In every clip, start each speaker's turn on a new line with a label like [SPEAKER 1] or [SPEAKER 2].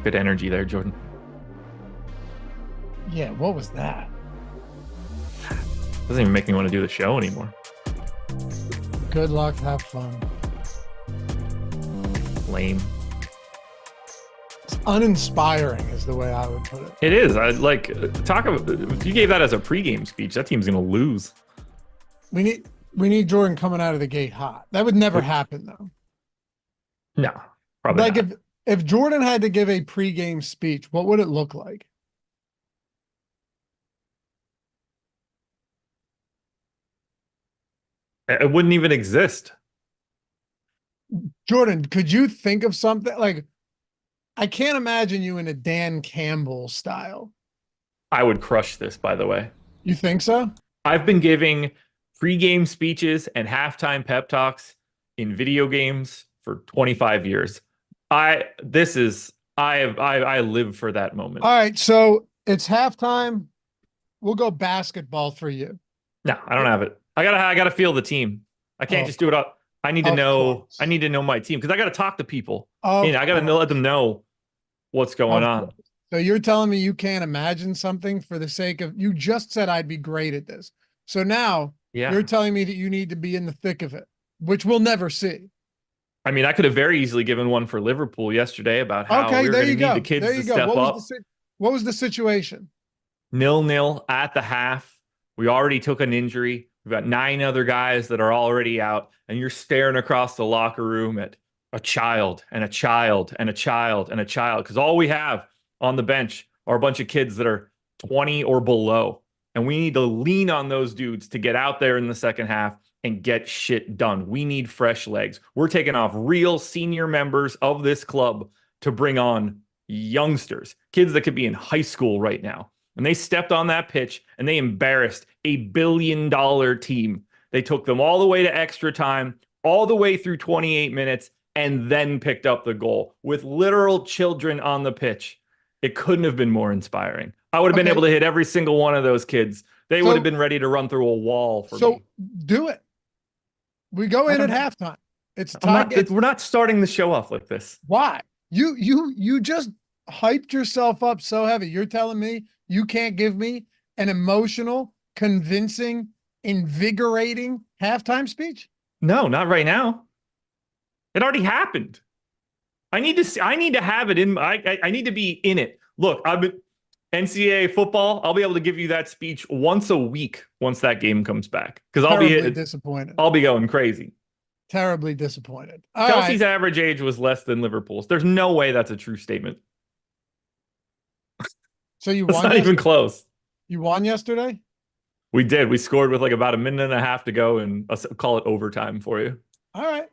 [SPEAKER 1] Good energy there, Jordan.
[SPEAKER 2] Yeah, what was that?
[SPEAKER 1] Doesn't even make me want to do the show anymore.
[SPEAKER 2] Good luck, have fun.
[SPEAKER 1] Lame.
[SPEAKER 2] It's uninspiring is the way I would put it.
[SPEAKER 1] It is. I like talk about if you gave that as a pregame speech, that team's gonna lose.
[SPEAKER 2] We need Jordan coming out of the gate hot. That would never happen though.
[SPEAKER 1] No, probably
[SPEAKER 2] Like
[SPEAKER 1] not.
[SPEAKER 2] if Jordan had to give a pregame speech, what would it look like?
[SPEAKER 1] It wouldn't even exist.
[SPEAKER 2] Jordan, could you think of something like I can't imagine you in a Dan Campbell style.
[SPEAKER 1] I would crush this, by the way.
[SPEAKER 2] You think so?
[SPEAKER 1] I've been giving pregame speeches and halftime pep talks in video games for 25 years. I live for that moment.
[SPEAKER 2] All right, so it's halftime. We'll go basketball for you.
[SPEAKER 1] No, I don't have it. I gotta feel the team. I can't just do it up. I need to know. I need to know my team because I gotta talk to people. I gotta let them know what's going on.
[SPEAKER 2] So you're telling me you can't imagine something for the sake of you just said I'd be great at this. So now you're telling me that you need to be in the thick of it, which we'll never see.
[SPEAKER 1] I mean, I could have very easily given one for Liverpool yesterday about how we were going to need the kids to step up.
[SPEAKER 2] What was the situation?
[SPEAKER 1] 0-0 at the half. We already took an injury. We've got 9 other guys that are already out, and you're staring across the locker room at a child and a child and a child and a child because all we have on the bench are a bunch of kids that are 20 or below, and we need to lean on those dudes to get out there in the second half and get shit done. We need fresh legs. We're taking off real senior members of this club to bring on youngsters, kids that could be in high school right now. And they stepped on that pitch and they embarrassed $1 billion team. They took them all the way to extra time, all the way through 28 minutes, and then picked up the goal with literal children on the pitch. It couldn't have been more inspiring. I would have been able to hit every single one of those kids. They would have been ready to run through a wall for me.
[SPEAKER 2] So do it. We go in at halftime. It's time.
[SPEAKER 1] We're not starting the show off like this.
[SPEAKER 2] Why? You just hyped yourself up so heavy. You're telling me you can't give me an emotional, convincing, invigorating halftime speech?
[SPEAKER 1] No, not right now. It already happened. I need to have it in. I need to be in it. Look, I've been NCAA football. I'll be able to give you that speech once a week once that game comes back because I'll be
[SPEAKER 2] disappointed.
[SPEAKER 1] I'll be going crazy.
[SPEAKER 2] Terribly disappointed.
[SPEAKER 1] Chelsea's average age was less than Liverpool's. There's no way that's a true statement.
[SPEAKER 2] So you won?
[SPEAKER 1] It's not even close.
[SPEAKER 2] You won yesterday?
[SPEAKER 1] We did. We scored with like about a minute and a half to go, and I'll call it overtime for you.
[SPEAKER 2] All right.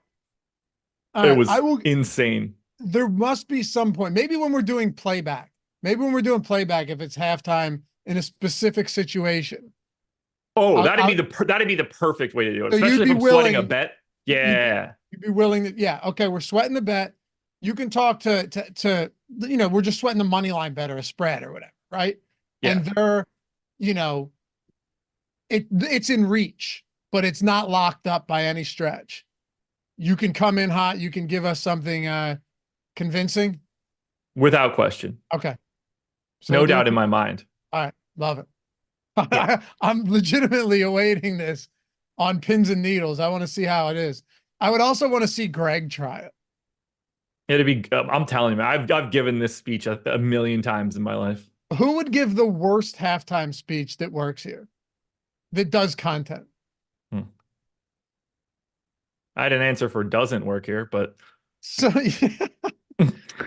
[SPEAKER 1] It was insane.
[SPEAKER 2] There must be some point. Maybe when we're doing playback. Maybe when we're doing playback, if it's halftime in a specific situation.
[SPEAKER 1] Oh, that'd be the perfect way to do it, especially if I'm sweating a bet. Yeah,
[SPEAKER 2] you'd be willing to. Yeah, okay, we're sweating the bet. You can talk to we're just sweating the money line bet or a spread or whatever, right? Yeah. And they're, it's in reach, but it's not locked up by any stretch. You can come in hot. You can give us something convincing.
[SPEAKER 1] Without question.
[SPEAKER 2] Okay. So
[SPEAKER 1] no doubt in my mind.
[SPEAKER 2] All right. Love it. Yeah. I'm legitimately awaiting this on pins and needles. I want to see how it is. I would also want to see Greg try it.
[SPEAKER 1] It'd be, I'm telling you, man, I've given this speech a million times in my life.
[SPEAKER 2] Who would give the worst halftime speech that works here? That does content?
[SPEAKER 1] I had an answer for doesn't work here, but.
[SPEAKER 2] So yeah.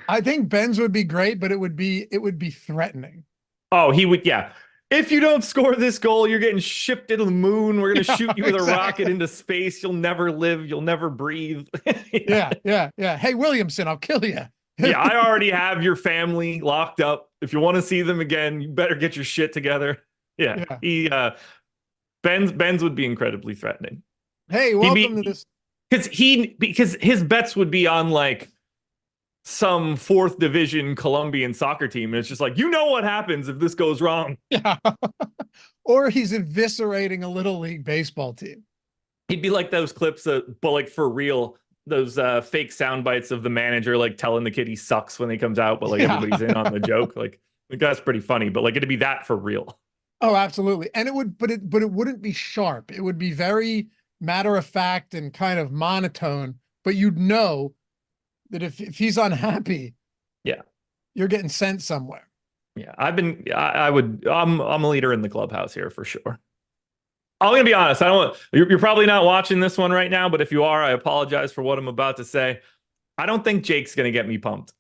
[SPEAKER 2] I think Ben's would be great, but it would be threatening.
[SPEAKER 1] Oh, he would, yeah. If you don't score this goal, you're getting shipped to the moon. We're going to shoot you with a rocket into space. You'll never live. You'll never breathe.
[SPEAKER 2] Yeah. Hey, Williamson, I'll kill you.
[SPEAKER 1] Yeah, I already have your family locked up. If you want to see them again, you better get your shit together. Yeah. Ben's would be incredibly threatening.
[SPEAKER 2] Hey, welcome to this.
[SPEAKER 1] Because his bets would be on like some 4th division Colombian soccer team. And it's just like, what happens if this goes wrong.
[SPEAKER 2] Yeah. Or he's eviscerating a little league baseball team.
[SPEAKER 1] He'd be like those clips, but like for real, those fake sound bites of the manager like telling the kid he sucks when he comes out, but like everybody's in on the joke. Like that's pretty funny, but like it'd be that for real.
[SPEAKER 2] Oh, absolutely. And it would, but it wouldn't be sharp. It would be very matter of fact and kind of monotone, but you'd know that if he's unhappy,
[SPEAKER 1] yeah,
[SPEAKER 2] you're getting sent somewhere.
[SPEAKER 1] Yeah, I'm a leader in the clubhouse here for sure. I'm gonna be honest. You're probably not watching this one right now, but if you are, I apologize for what I'm about to say. I don't think Jake's gonna get me pumped.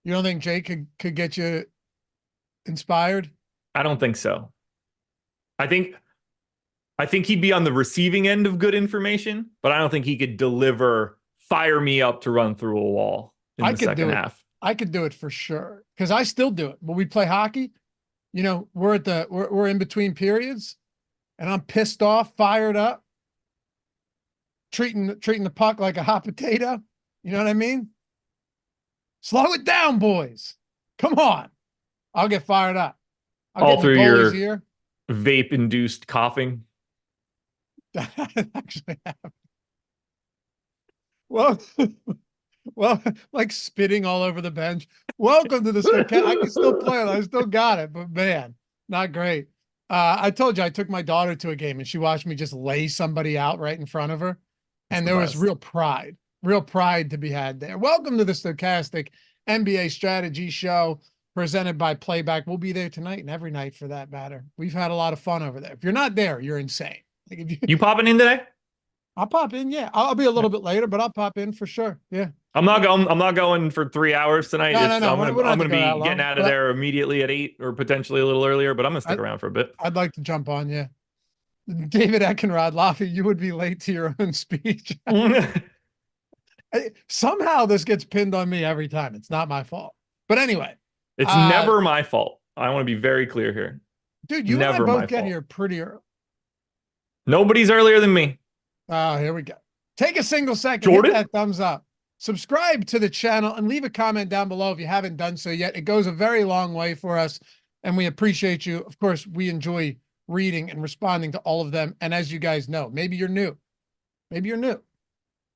[SPEAKER 2] You don't think Jake could get you inspired?
[SPEAKER 1] I don't think so. I think he'd be on the receiving end of good information, but I don't think he could deliver, fire me up to run through a wall in the second half.
[SPEAKER 2] I could do it for sure because I still do it. When we play hockey, you know, we're in between periods, and I'm pissed off, fired up, treating the puck like a hot potato. You know what I mean? Slow it down, boys. Come on. I'll get fired up.
[SPEAKER 1] All through your vape-induced coughing.
[SPEAKER 2] That actually happened. Well, like spitting all over the bench. Welcome to the Stochastic. I can still play it. I still got it, but man, not great. I told you I took my daughter to a game and she watched me just lay somebody out right in front of her. And there was real pride to be had there. Welcome to the Stochastic NBA Strategy Show presented by Playback. We'll be there tonight and every night for that matter. We've had a lot of fun over there. If you're not there, you're insane. Like if you
[SPEAKER 1] popping in today?
[SPEAKER 2] I'll pop in. Yeah. I'll be a little bit later, but I'll pop in for sure. Yeah.
[SPEAKER 1] I'm not going for 3 hours tonight.
[SPEAKER 2] No.
[SPEAKER 1] I'm going to be getting out of there immediately at 8 or potentially a little earlier, but I'm going to stick around for a bit.
[SPEAKER 2] I'd like to jump on. Yeah. David Eckenrod, Laffy, you would be late to your own speech. Somehow this gets pinned on me every time. It's not my fault. But anyway.
[SPEAKER 1] It's never my fault. I want to be very clear here.
[SPEAKER 2] Dude, you never and I both get here pretty early.
[SPEAKER 1] Nobody's earlier than me.
[SPEAKER 2] Oh, here we go. Take a single second, hit that thumbs up. Subscribe to the channel and leave a comment down below if you haven't done so yet. It goes a very long way for us, and we appreciate you. Of course, we enjoy reading and responding to all of them. And as you guys know, maybe you're new.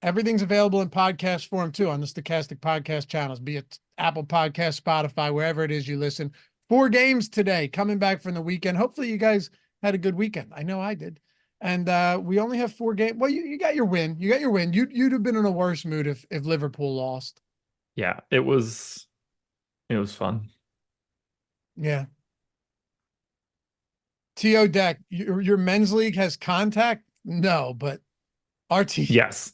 [SPEAKER 2] Everything's available in podcast form too on the Stochastic podcast channels, be it Apple Podcast, Spotify, wherever it is you listen. 4 games today, coming back from the weekend. Hopefully you guys had a good weekend. I know I did. And we only have 4 games. Well, you got your win. You'd have been in a worse mood if Liverpool lost.
[SPEAKER 1] Yeah, it was fun.
[SPEAKER 2] Yeah. T.O. Deck, your men's league has contact? No, but our team.
[SPEAKER 1] Yes.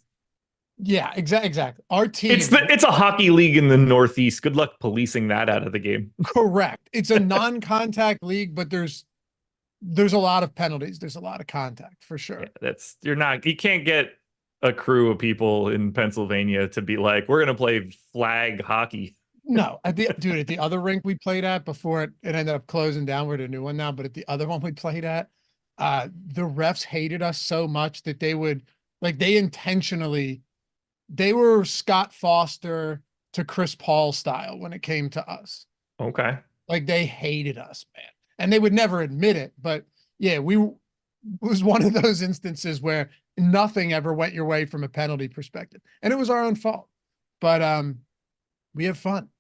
[SPEAKER 2] Yeah, exactly. Our team.
[SPEAKER 1] It's a hockey league in the Northeast. Good luck policing that out of the game.
[SPEAKER 2] Correct. It's a non-contact league, but there's a lot of penalties. There's a lot of contact for sure.
[SPEAKER 1] Yeah, you can't get a crew of people in Pennsylvania to be like, we're going to play flag hockey.
[SPEAKER 2] No, at the other rink we played at before it ended up closing down. We're at a new one now, but at the other one we played at, the refs hated us so much that they were Scott Foster to Chris Paul style when it came to us.
[SPEAKER 1] Okay.
[SPEAKER 2] Like they hated us, man. And they would never admit it, but yeah, it was one of those instances where nothing ever went your way from a penalty perspective. And it was our own fault. But we have fun.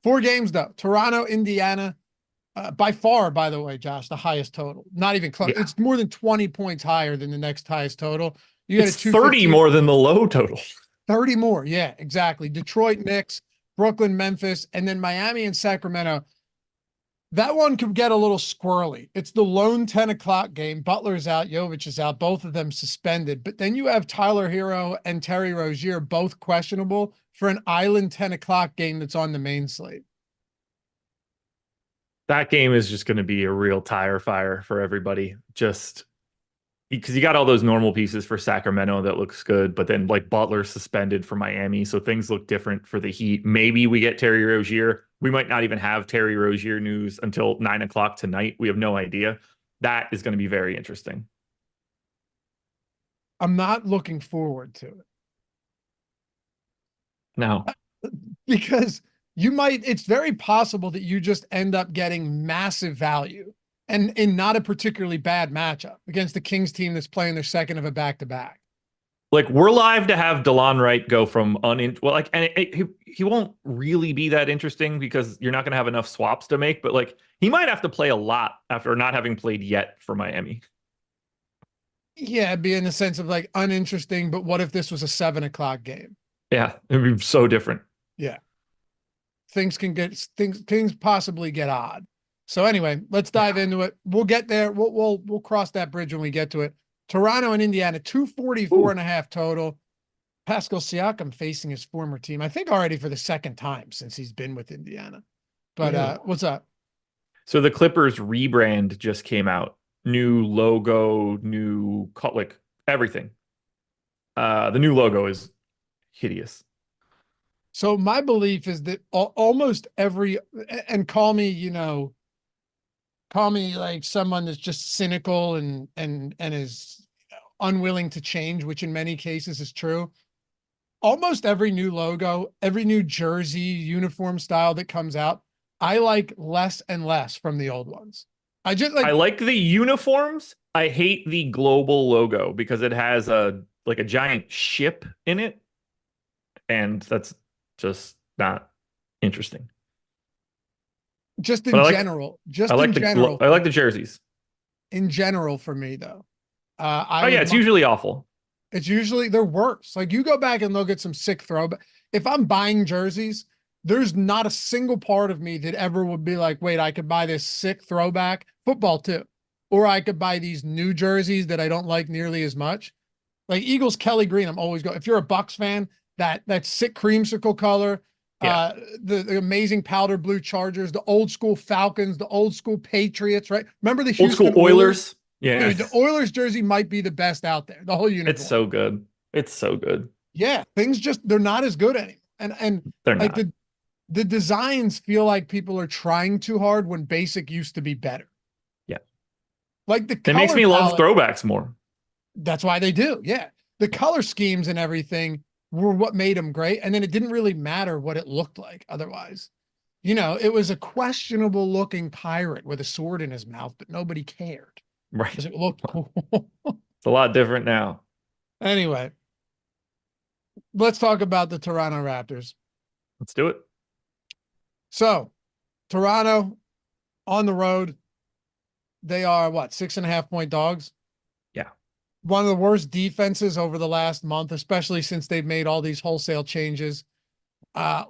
[SPEAKER 2] 4 games though. Toronto, Indiana, by far, by the way, Josh, the highest total. Not even close. Yeah. It's more than 20 points higher than the next highest total. You got
[SPEAKER 1] 30 more than the low total.
[SPEAKER 2] 30 more. Yeah, exactly. Detroit, Knicks, Brooklyn, Memphis, and then Miami and Sacramento. That one could get a little squirrely. It's the lone 10 o'clock game. Butler's out. Jovic is out. Both of them suspended. But then you have Tyler Hero and Terry Rozier, both questionable for an island 10 o'clock game that's on the main slate.
[SPEAKER 1] That game is just going to be a real tire fire for everybody. Just because you got all those normal pieces for Sacramento that looks good, but then like Butler suspended for Miami. So things look different for the Heat. Maybe we get Terry Rozier. We might not even have Terry Rozier news until 9 o'clock tonight. We have no idea. That is going to be very interesting.
[SPEAKER 2] I'm not looking forward to it.
[SPEAKER 1] No.
[SPEAKER 2] Because it's very possible that you just end up getting massive value and in not a particularly bad matchup against the Kings team that's playing their second of a back-to-back.
[SPEAKER 1] Like we're live to have Delon Wright go from well, like, and he won't really be that interesting because you're not going to have enough swaps to make. But like he might have to play a lot after not having played yet for Miami.
[SPEAKER 2] Yeah, it'd be in the sense of like uninteresting, but what if this was a 7 o'clock game?
[SPEAKER 1] Yeah, it'd be so different.
[SPEAKER 2] Yeah. Things possibly get odd. So anyway, let's dive into it. We'll get there. We'll cross that bridge when we get to it. Toronto and Indiana, 244 and a half total. Pascal Siakam facing his former team, I think already for the second time since he's been with Indiana. But what's up?
[SPEAKER 1] So the Clippers rebrand just came out. New logo, new like everything. The new logo is hideous.
[SPEAKER 2] So my belief is that almost every, and call me like someone that's just cynical and is unwilling to change, which in many cases is true. Almost every new logo, every new jersey uniform style that comes out, I like less and less from the old ones. I
[SPEAKER 1] like the uniforms. I hate the global logo because it has a giant ship in it, and that's just not interesting.
[SPEAKER 2] Just in general.
[SPEAKER 1] I like the jerseys.
[SPEAKER 2] In general, for me though.
[SPEAKER 1] It's usually awful.
[SPEAKER 2] It's usually they're worse. Like you go back and look at some sick throwback. If I'm buying jerseys, there's not a single part of me that ever would be like, wait, I could buy this sick throwback football too. Or I could buy these new jerseys that I don't like nearly as much. Like Eagles, Kelly Green, I'm always going. If you're a Bucks fan, that sick creamsicle color, the amazing powder blue Chargers, the old school Falcons, the old school Patriots, right? Remember the Houston
[SPEAKER 1] old school Oilers? Yeah.
[SPEAKER 2] Dude, the Oilers jersey might be the best out there. The whole uniform.
[SPEAKER 1] It's so good. It's so good.
[SPEAKER 2] Yeah, things they're not as good anymore. And
[SPEAKER 1] they're
[SPEAKER 2] like
[SPEAKER 1] not.
[SPEAKER 2] the designs feel like people are trying too hard when basic used to be better.
[SPEAKER 1] Yeah.
[SPEAKER 2] Like it
[SPEAKER 1] makes me love throwbacks more.
[SPEAKER 2] That's why they do. Yeah. The color schemes and everything were what made them great. And then it didn't really matter what it looked like otherwise. It was a questionable looking pirate with a sword in his mouth, but nobody cared.
[SPEAKER 1] Right.
[SPEAKER 2] Because it looked cool.
[SPEAKER 1] It's a lot different now.
[SPEAKER 2] Anyway, let's talk about the Toronto Raptors.
[SPEAKER 1] Let's do it.
[SPEAKER 2] So, Toronto on the road, they are 6.5-point dogs?
[SPEAKER 1] Yeah.
[SPEAKER 2] One of the worst defenses over the last month, especially since they've made all these wholesale changes.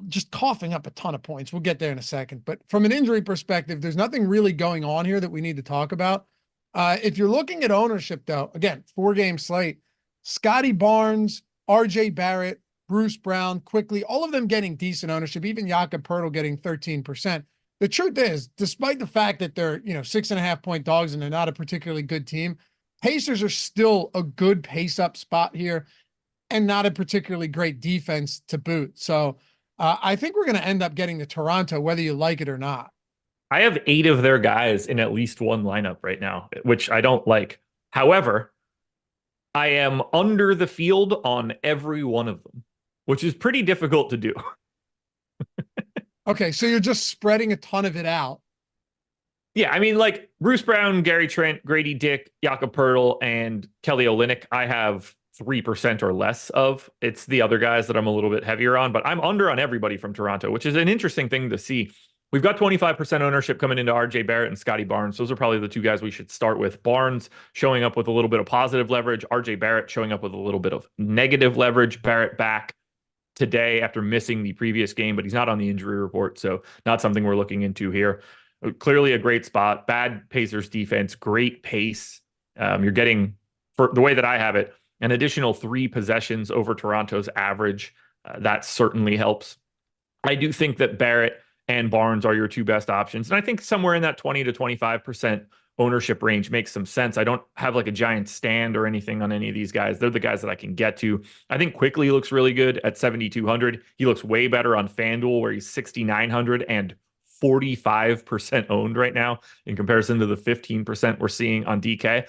[SPEAKER 2] Just coughing up a ton of points. We'll get there in a second. But from an injury perspective, there's nothing really going on here that we need to talk about. If you're looking at ownership, though, again, 4-game slate, Scotty Barnes, RJ Barrett, Bruce Brown, quickly, all of them getting decent ownership, even Jakob Poeltl getting 13%. The truth is, despite the fact that they're, 6.5-point dogs and they're not a particularly good team, Pacers are still a good pace-up spot here and not a particularly great defense to boot. So I think we're going to end up getting to Toronto, whether you like it or not.
[SPEAKER 1] I have 8 of their guys in at least one lineup right now, which I don't like. However, I am under the field on every one of them, which is pretty difficult to do.
[SPEAKER 2] Okay, so you're just spreading a ton of it out.
[SPEAKER 1] Yeah, I mean, like Bruce Brown, Gary Trent, Grady Dick, Jakob Poeltl, and Kelly Olynyk, I have 3% or less of. It's the other guys that I'm a little bit heavier on, but I'm under on everybody from Toronto, which is an interesting thing to see. We've got 25% ownership coming into RJ Barrett and Scotty Barnes. Those are probably the two guys we should start with. Barnes showing up with a little bit of positive leverage. RJ Barrett showing up with a little bit of negative leverage. Barrett back today after missing the previous game, but he's not on the injury report, so not something we're looking into here. Clearly a great spot. Bad Pacers defense, great pace. You're getting, for the way that I have it, an additional 3 possessions over Toronto's average. That certainly helps. I do think that Barrett and Barnes are your 2 best options. And I think somewhere in that 20 to 25% ownership range makes some sense. I don't have like a giant stand or anything on any of these guys. They're the guys that I can get to. I think Quickly looks really good at 7,200. He looks way better on FanDuel where he's 6,900 and 45% owned right now in comparison to the 15% we're seeing on DK.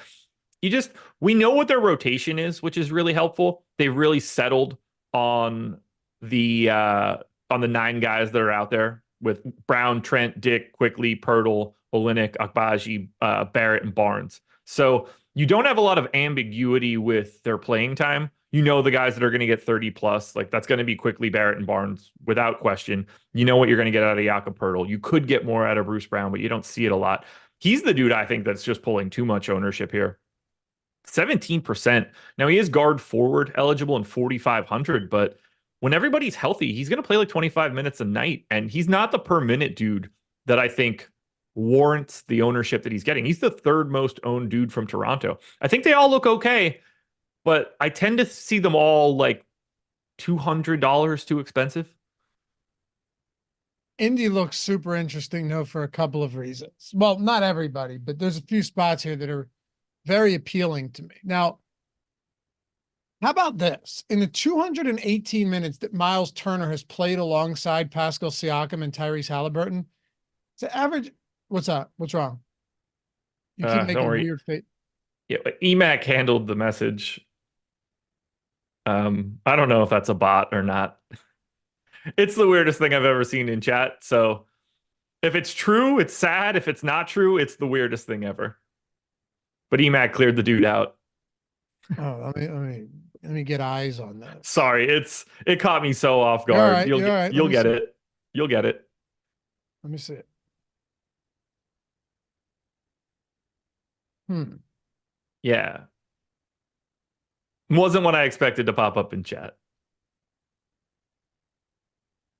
[SPEAKER 1] We know what their rotation is, which is really helpful. They've really settled on the 9 guys that are out there with Brown, Trent, Dick, Quickly, Poeltl, Olynyk, Agbaji, Barrett, and Barnes. So you don't have a lot of ambiguity with their playing time. You know the guys that are going to get 30 plus, like that's going to be quickly Barrett and Barnes without question. You know what you're going to get out of Jakob Poeltl. You could get more out of Bruce Brown, but you don't see it a lot. He's the dude I think that's just pulling too much ownership here. 17%. Now he is guard forward eligible in 4,500, but when everybody's healthy, he's going to play like 25 minutes a night, and he's not the per minute dude that I think warrants the ownership that he's getting. He's the third most owned dude from Toronto. I think they all look okay, but I tend to see them all like $200 too expensive.
[SPEAKER 2] Indy looks super interesting, though, for a couple of reasons. Well, not everybody, but there's a few spots here that are very appealing to me. Now, how about this? In the 218 minutes that Miles Turner has played alongside Pascal Siakam and Tyrese Haliburton, it's an average. What's up? What's wrong? You keep making weird face.
[SPEAKER 1] Yeah, but EMAC handled the message. I don't know if that's a bot or not. It's the weirdest thing I've ever seen in chat. So if it's true, it's sad. If it's not true, it's the weirdest thing ever. But EMAC cleared the dude out.
[SPEAKER 2] Oh, let me get eyes on that.
[SPEAKER 1] Sorry, it caught me so off guard.
[SPEAKER 2] All right,
[SPEAKER 1] you'll get it. You'll get it.
[SPEAKER 2] Let me see it.
[SPEAKER 1] Yeah. Wasn't what I expected to pop up in chat.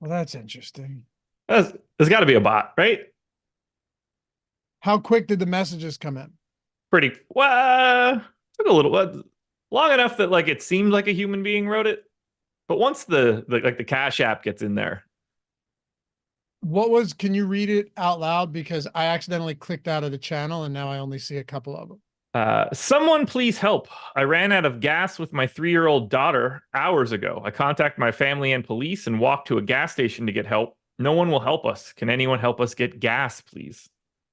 [SPEAKER 2] Well, that's interesting.
[SPEAKER 1] There's got to be a bot, right?
[SPEAKER 2] How quick did the messages come in?
[SPEAKER 1] Pretty well. Took a little long enough that like it seemed like a human being wrote it. But once the Cash App gets in there.
[SPEAKER 2] Can you read it out loud? Because I accidentally clicked out of the channel and now I only see a couple of them.
[SPEAKER 1] Someone please help. I ran out of gas with my 3-year-old daughter hours ago. I contacted my family and police and walked to a gas station to get help. No one will help us. Can anyone help us get gas, please?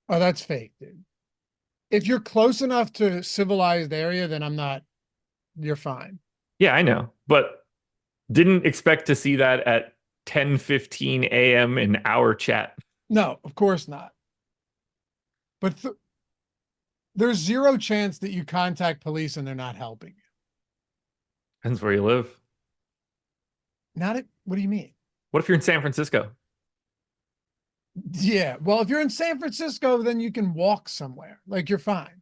[SPEAKER 2] Oh, that's fake, dude. If you're close enough to civilized area, then you're fine.
[SPEAKER 1] Yeah, I know. But didn't expect to see that at 10:15 a.m. in our chat.
[SPEAKER 2] No, of course not. But there's zero chance that you contact police and they're not helping you.
[SPEAKER 1] Depends where you live.
[SPEAKER 2] What do you mean?
[SPEAKER 1] What if you're in San Francisco?
[SPEAKER 2] Yeah. Well, if you're in San Francisco, then you can walk somewhere. Like you're fine.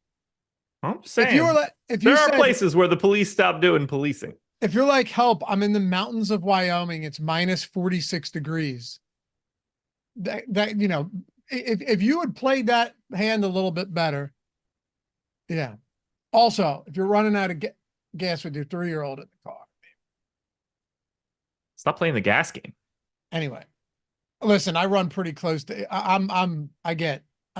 [SPEAKER 1] I'm saying
[SPEAKER 2] there
[SPEAKER 1] are places where the police stop doing policing.
[SPEAKER 2] If you're like, help, I'm in the mountains of Wyoming. It's minus 46 degrees. If you had played that hand a little bit better. Yeah. Also, if you're running out of gas with your 3-year-old in the car.
[SPEAKER 1] Stop playing the gas game.
[SPEAKER 2] Anyway, listen, I run pretty close to I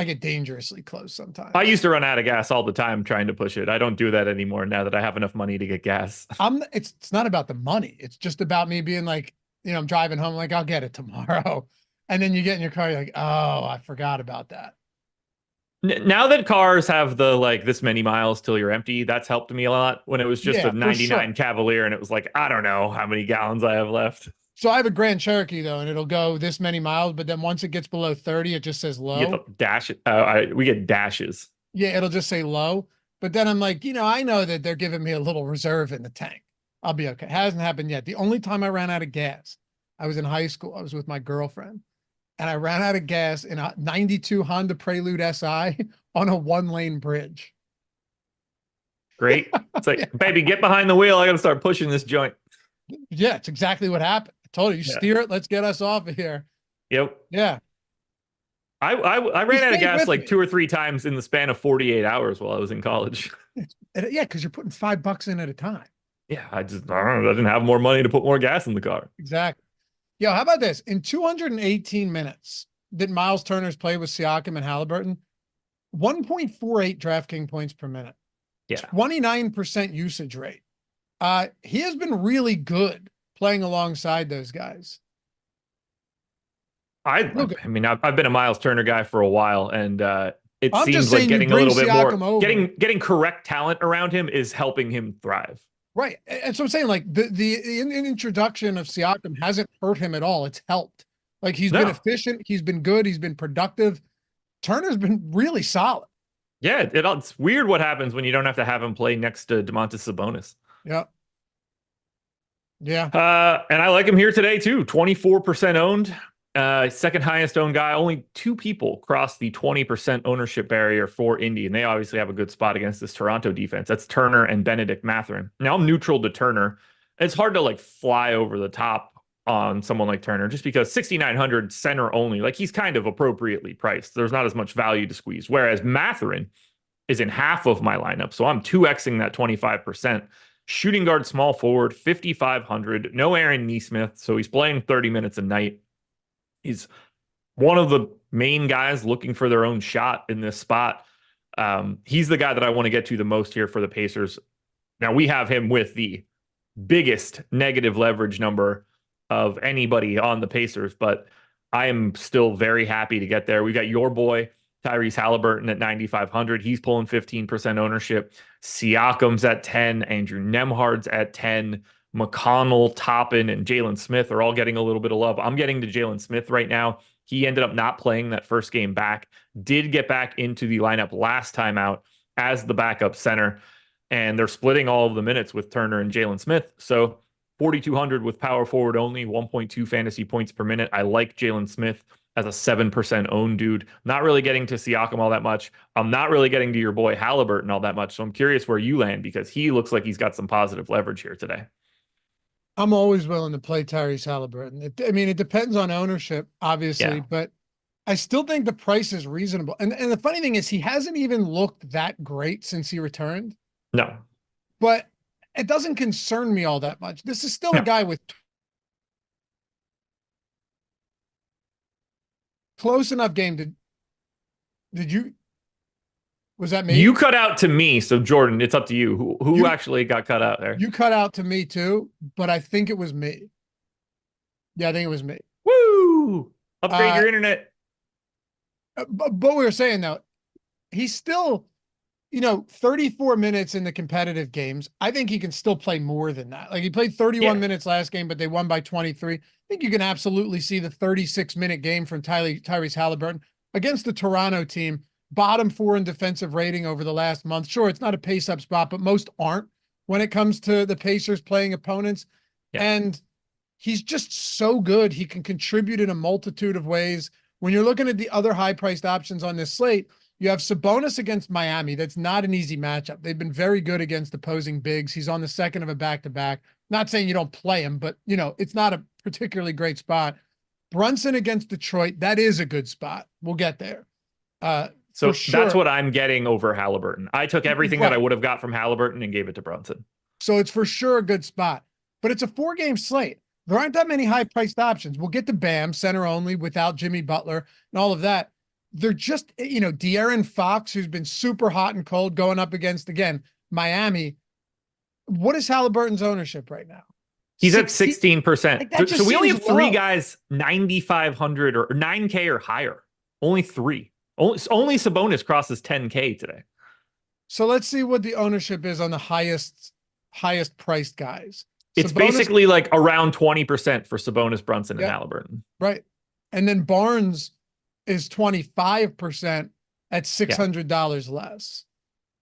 [SPEAKER 2] get dangerously close sometimes.
[SPEAKER 1] I used to run out of gas all the time trying to push it. I don't do that anymore now that I have enough money to get gas.
[SPEAKER 2] It's not about the money. It's just about me being like, I'm driving home, like, I'll get it tomorrow. And then you get in your car, you're like, oh, I forgot about that.
[SPEAKER 1] Now that cars have the this many miles till you're empty, that's helped me a lot. When it was just a 99 Cavalier and it was like, I don't know how many gallons I have left.
[SPEAKER 2] So I have a Grand Cherokee though, and it'll go this many miles, but then once it gets below 30, it just says low.
[SPEAKER 1] You get the dash. We get dashes.
[SPEAKER 2] Yeah, it'll just say low. But then I'm like, I know that they're giving me a little reserve in the tank. I'll be okay. It hasn't happened yet. The only time I ran out of gas, I was in high school. I was with my girlfriend. And I ran out of gas in a 92 Honda Prelude SI on a 1-lane bridge.
[SPEAKER 1] Great. It's like, baby, get behind the wheel. I got to start pushing this joint.
[SPEAKER 2] Yeah, it's exactly what happened. I told you, steer it. Let's get us off of here.
[SPEAKER 1] Yep.
[SPEAKER 2] Yeah.
[SPEAKER 1] I ran out of gas like 2 or 3 times in the span of 48 hours while I was in college.
[SPEAKER 2] Yeah, because you're putting $5 in at a time.
[SPEAKER 1] Yeah, I didn't have more money to put more gas in the car.
[SPEAKER 2] Exactly. Yo, how about this? In 218 minutes that Miles Turner's played with Siakam and Haliburton, 1.48 DraftKings points per minute.
[SPEAKER 1] Yeah.
[SPEAKER 2] 29% usage rate. He has been really good playing alongside those guys.
[SPEAKER 1] I mean, I've been a Miles Turner guy for a while, and it seems like getting a little bit more, getting correct talent around him is helping him thrive.
[SPEAKER 2] Right. And so I'm saying, like, the introduction of Siakam hasn't hurt him at all. It's helped. Like, he's been efficient. He's been good. He's been productive. Turner's been really solid.
[SPEAKER 1] Yeah, it's weird what happens when you don't have to have him play next to Domantas Sabonis.
[SPEAKER 2] Yeah. Yeah.
[SPEAKER 1] And I like him here today too. 24% owned. Second highest owned guy. Only two people crossed the 20% ownership barrier for Indy, and they obviously have a good spot against this Toronto defense. That's Turner and Benedict Mathurin. Now I'm neutral to Turner. It's hard to like fly over the top on someone like Turner just because 6,900 center only. Like he's kind of appropriately priced. There's not as much value to squeeze. Whereas Mathurin is in half of my lineup, so I'm 2xing that 25%. Shooting guard, small forward, 5,500. No Aaron Nesmith, so he's playing 30 minutes a night. He's one of the main guys looking for their own shot in this spot. He's the guy that I want to get to the most here for the Pacers. Now, we have him with the biggest negative leverage number of anybody on the Pacers, but I am still very happy to get there. We got your boy, Tyrese Haliburton at 9,500. He's pulling 15% ownership. Siakam's at 10. Andrew Nembhard's at 10. McConnell, Toppin, and Jalen Smith are all getting a little bit of love. I'm getting to Jalen Smith right now. He ended up not playing that first game back, did get back into the lineup last time out as the backup center, and they're splitting all of the minutes with Turner and Jalen Smith. So 4,200 with power forward only, 1.2 fantasy points per minute. I like Jalen Smith as a 7% owned dude. Not really getting to Siakam all that much. I'm not really getting to your boy Haliburton all that much. So I'm curious where you land because he looks like he's got some positive leverage here today.
[SPEAKER 2] I'm always willing to play Tyrese Haliburton. It depends on ownership, obviously, but I still think the price is reasonable. And the funny thing is he hasn't even looked that great since he returned.
[SPEAKER 1] No.
[SPEAKER 2] But it doesn't concern me all that much. This is still a guy with close enough game. Did you? Was that me?
[SPEAKER 1] You cut out to me. So Jordan, it's up to you. Who actually got cut out there?
[SPEAKER 2] You cut out to me too, but I think it was me. Yeah, I think it was me.
[SPEAKER 1] Woo! Upgrade your internet.
[SPEAKER 2] But we were saying though, he's still, 34 minutes in the competitive games. I think he can still play more than that. Like he played 31 minutes last game, but they won by 23. I think you can absolutely see the 36-minute game from Tyrese Haliburton against the Toronto team. Bottom 4 in defensive rating over the last month. Sure, it's not a pace-up spot, but most aren't when it comes to the Pacers playing opponents. Yeah. And he's just so good. He can contribute in a multitude of ways. When you're looking at the other high-priced options on this slate, you have Sabonis against Miami. That's not an easy matchup. They've been very good against opposing bigs. He's on the second of a back-to-back. Not saying you don't play him, but, it's not a particularly great spot. Brunson against Detroit, that is a good spot. We'll get there.
[SPEAKER 1] So that's what I'm getting over Haliburton. I took everything that I would have got from Haliburton and gave it to Brunson.
[SPEAKER 2] So it's for sure a good spot, but it's a 4-game slate. There aren't that many high-priced options. We'll get to Bam, center only, without Jimmy Butler and all of that. They're just, De'Aaron Fox, who's been super hot and cold, going up against, again, Miami. What is Haliburton's ownership right now?
[SPEAKER 1] He's at 16%.
[SPEAKER 2] Like
[SPEAKER 1] so we only have 3 guys, 9,500 or 9K or higher. Only 3. Only Sabonis crosses 10K today.
[SPEAKER 2] So let's see what the ownership is on the highest priced guys.
[SPEAKER 1] It's basically like around 20% for Sabonis, Brunson, and Haliburton.
[SPEAKER 2] Right. And then Barnes is 25% at $600 less.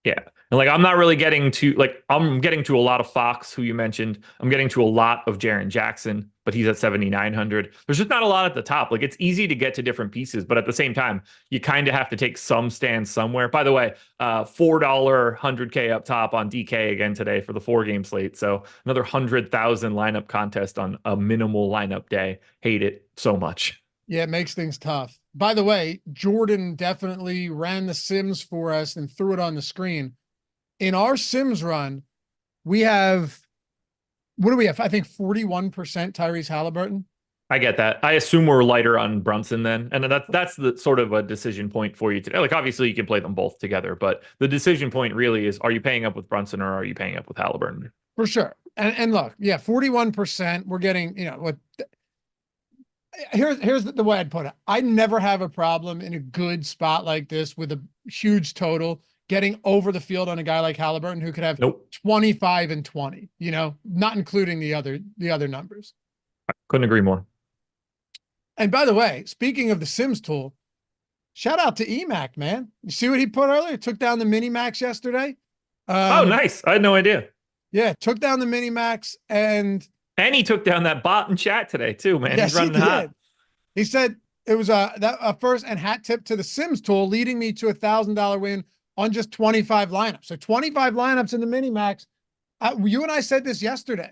[SPEAKER 1] Yeah. And like, I'm not really getting to, like, I'm getting to a lot of Fox, who you mentioned. I'm getting to a lot of Jaren Jackson, but he's at 7,900. There's just not a lot at the top. Like, it's easy to get to different pieces, but at the same time, you kind of have to take some stands somewhere. By the way, $4 100K up top on DK again today for the 4-game slate. So another 100,000 lineup contest on a minimal lineup day. Hate it so much.
[SPEAKER 2] Yeah, it makes things tough. By the way, Jordan definitely ran the Sims for us and threw it on the screen. In our Sims run, we have, what do we have? I think 41% Tyrese Haliburton.
[SPEAKER 1] I get that. I assume we're lighter on Brunson then. And that's the sort of a decision point for you today. Like, obviously you can play them both together, but the decision point really is, are you paying up with Brunson or are you paying up with Haliburton?
[SPEAKER 2] For sure. And look, 41%, we're getting, what, here's the way I'd put it. I never have a problem in a good spot like this with a huge total getting over the field on a guy like Haliburton who could have 25 and 20, not including the other numbers.
[SPEAKER 1] I couldn't agree more.
[SPEAKER 2] And by the way, speaking of the Sims tool, shout out to EMAC, man. You see what he put earlier? Took down the mini max yesterday.
[SPEAKER 1] Oh, nice. I had no idea.
[SPEAKER 2] Yeah, took down the mini max and
[SPEAKER 1] And he took down that bot in chat today too, man.
[SPEAKER 2] Yes,
[SPEAKER 1] He's running
[SPEAKER 2] he did.
[SPEAKER 1] hot.
[SPEAKER 2] He said it was a first and hat tip to the Sims tool, leading me to $1,000 win on just 25 lineups. So 25 lineups in the mini max. You and I said this yesterday.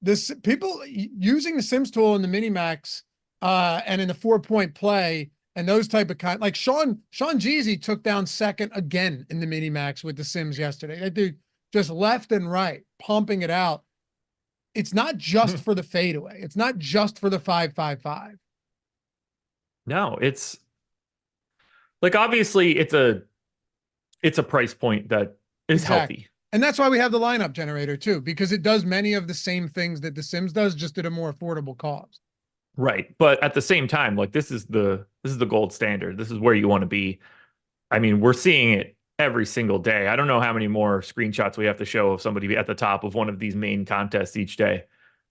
[SPEAKER 2] This people using the Sims tool in the mini max and in the 4-point play and those type of like Sean Jeezy took down second again in the mini max with the Sims yesterday. That dude just left and right pumping it out. It's not just for the fadeaway. It's not just for the 5-5-5.
[SPEAKER 1] No, it's like obviously it's a price point that is healthy.
[SPEAKER 2] And that's why we have the lineup generator too, because it does many of the same things that the Sims does, just at a more affordable cost.
[SPEAKER 1] Right. But at the same time, like this is the gold standard. This is where you want to be. I mean, we're seeing it every single day. I don't know how many more screenshots we have to show of somebody at the top of one of these main contests each day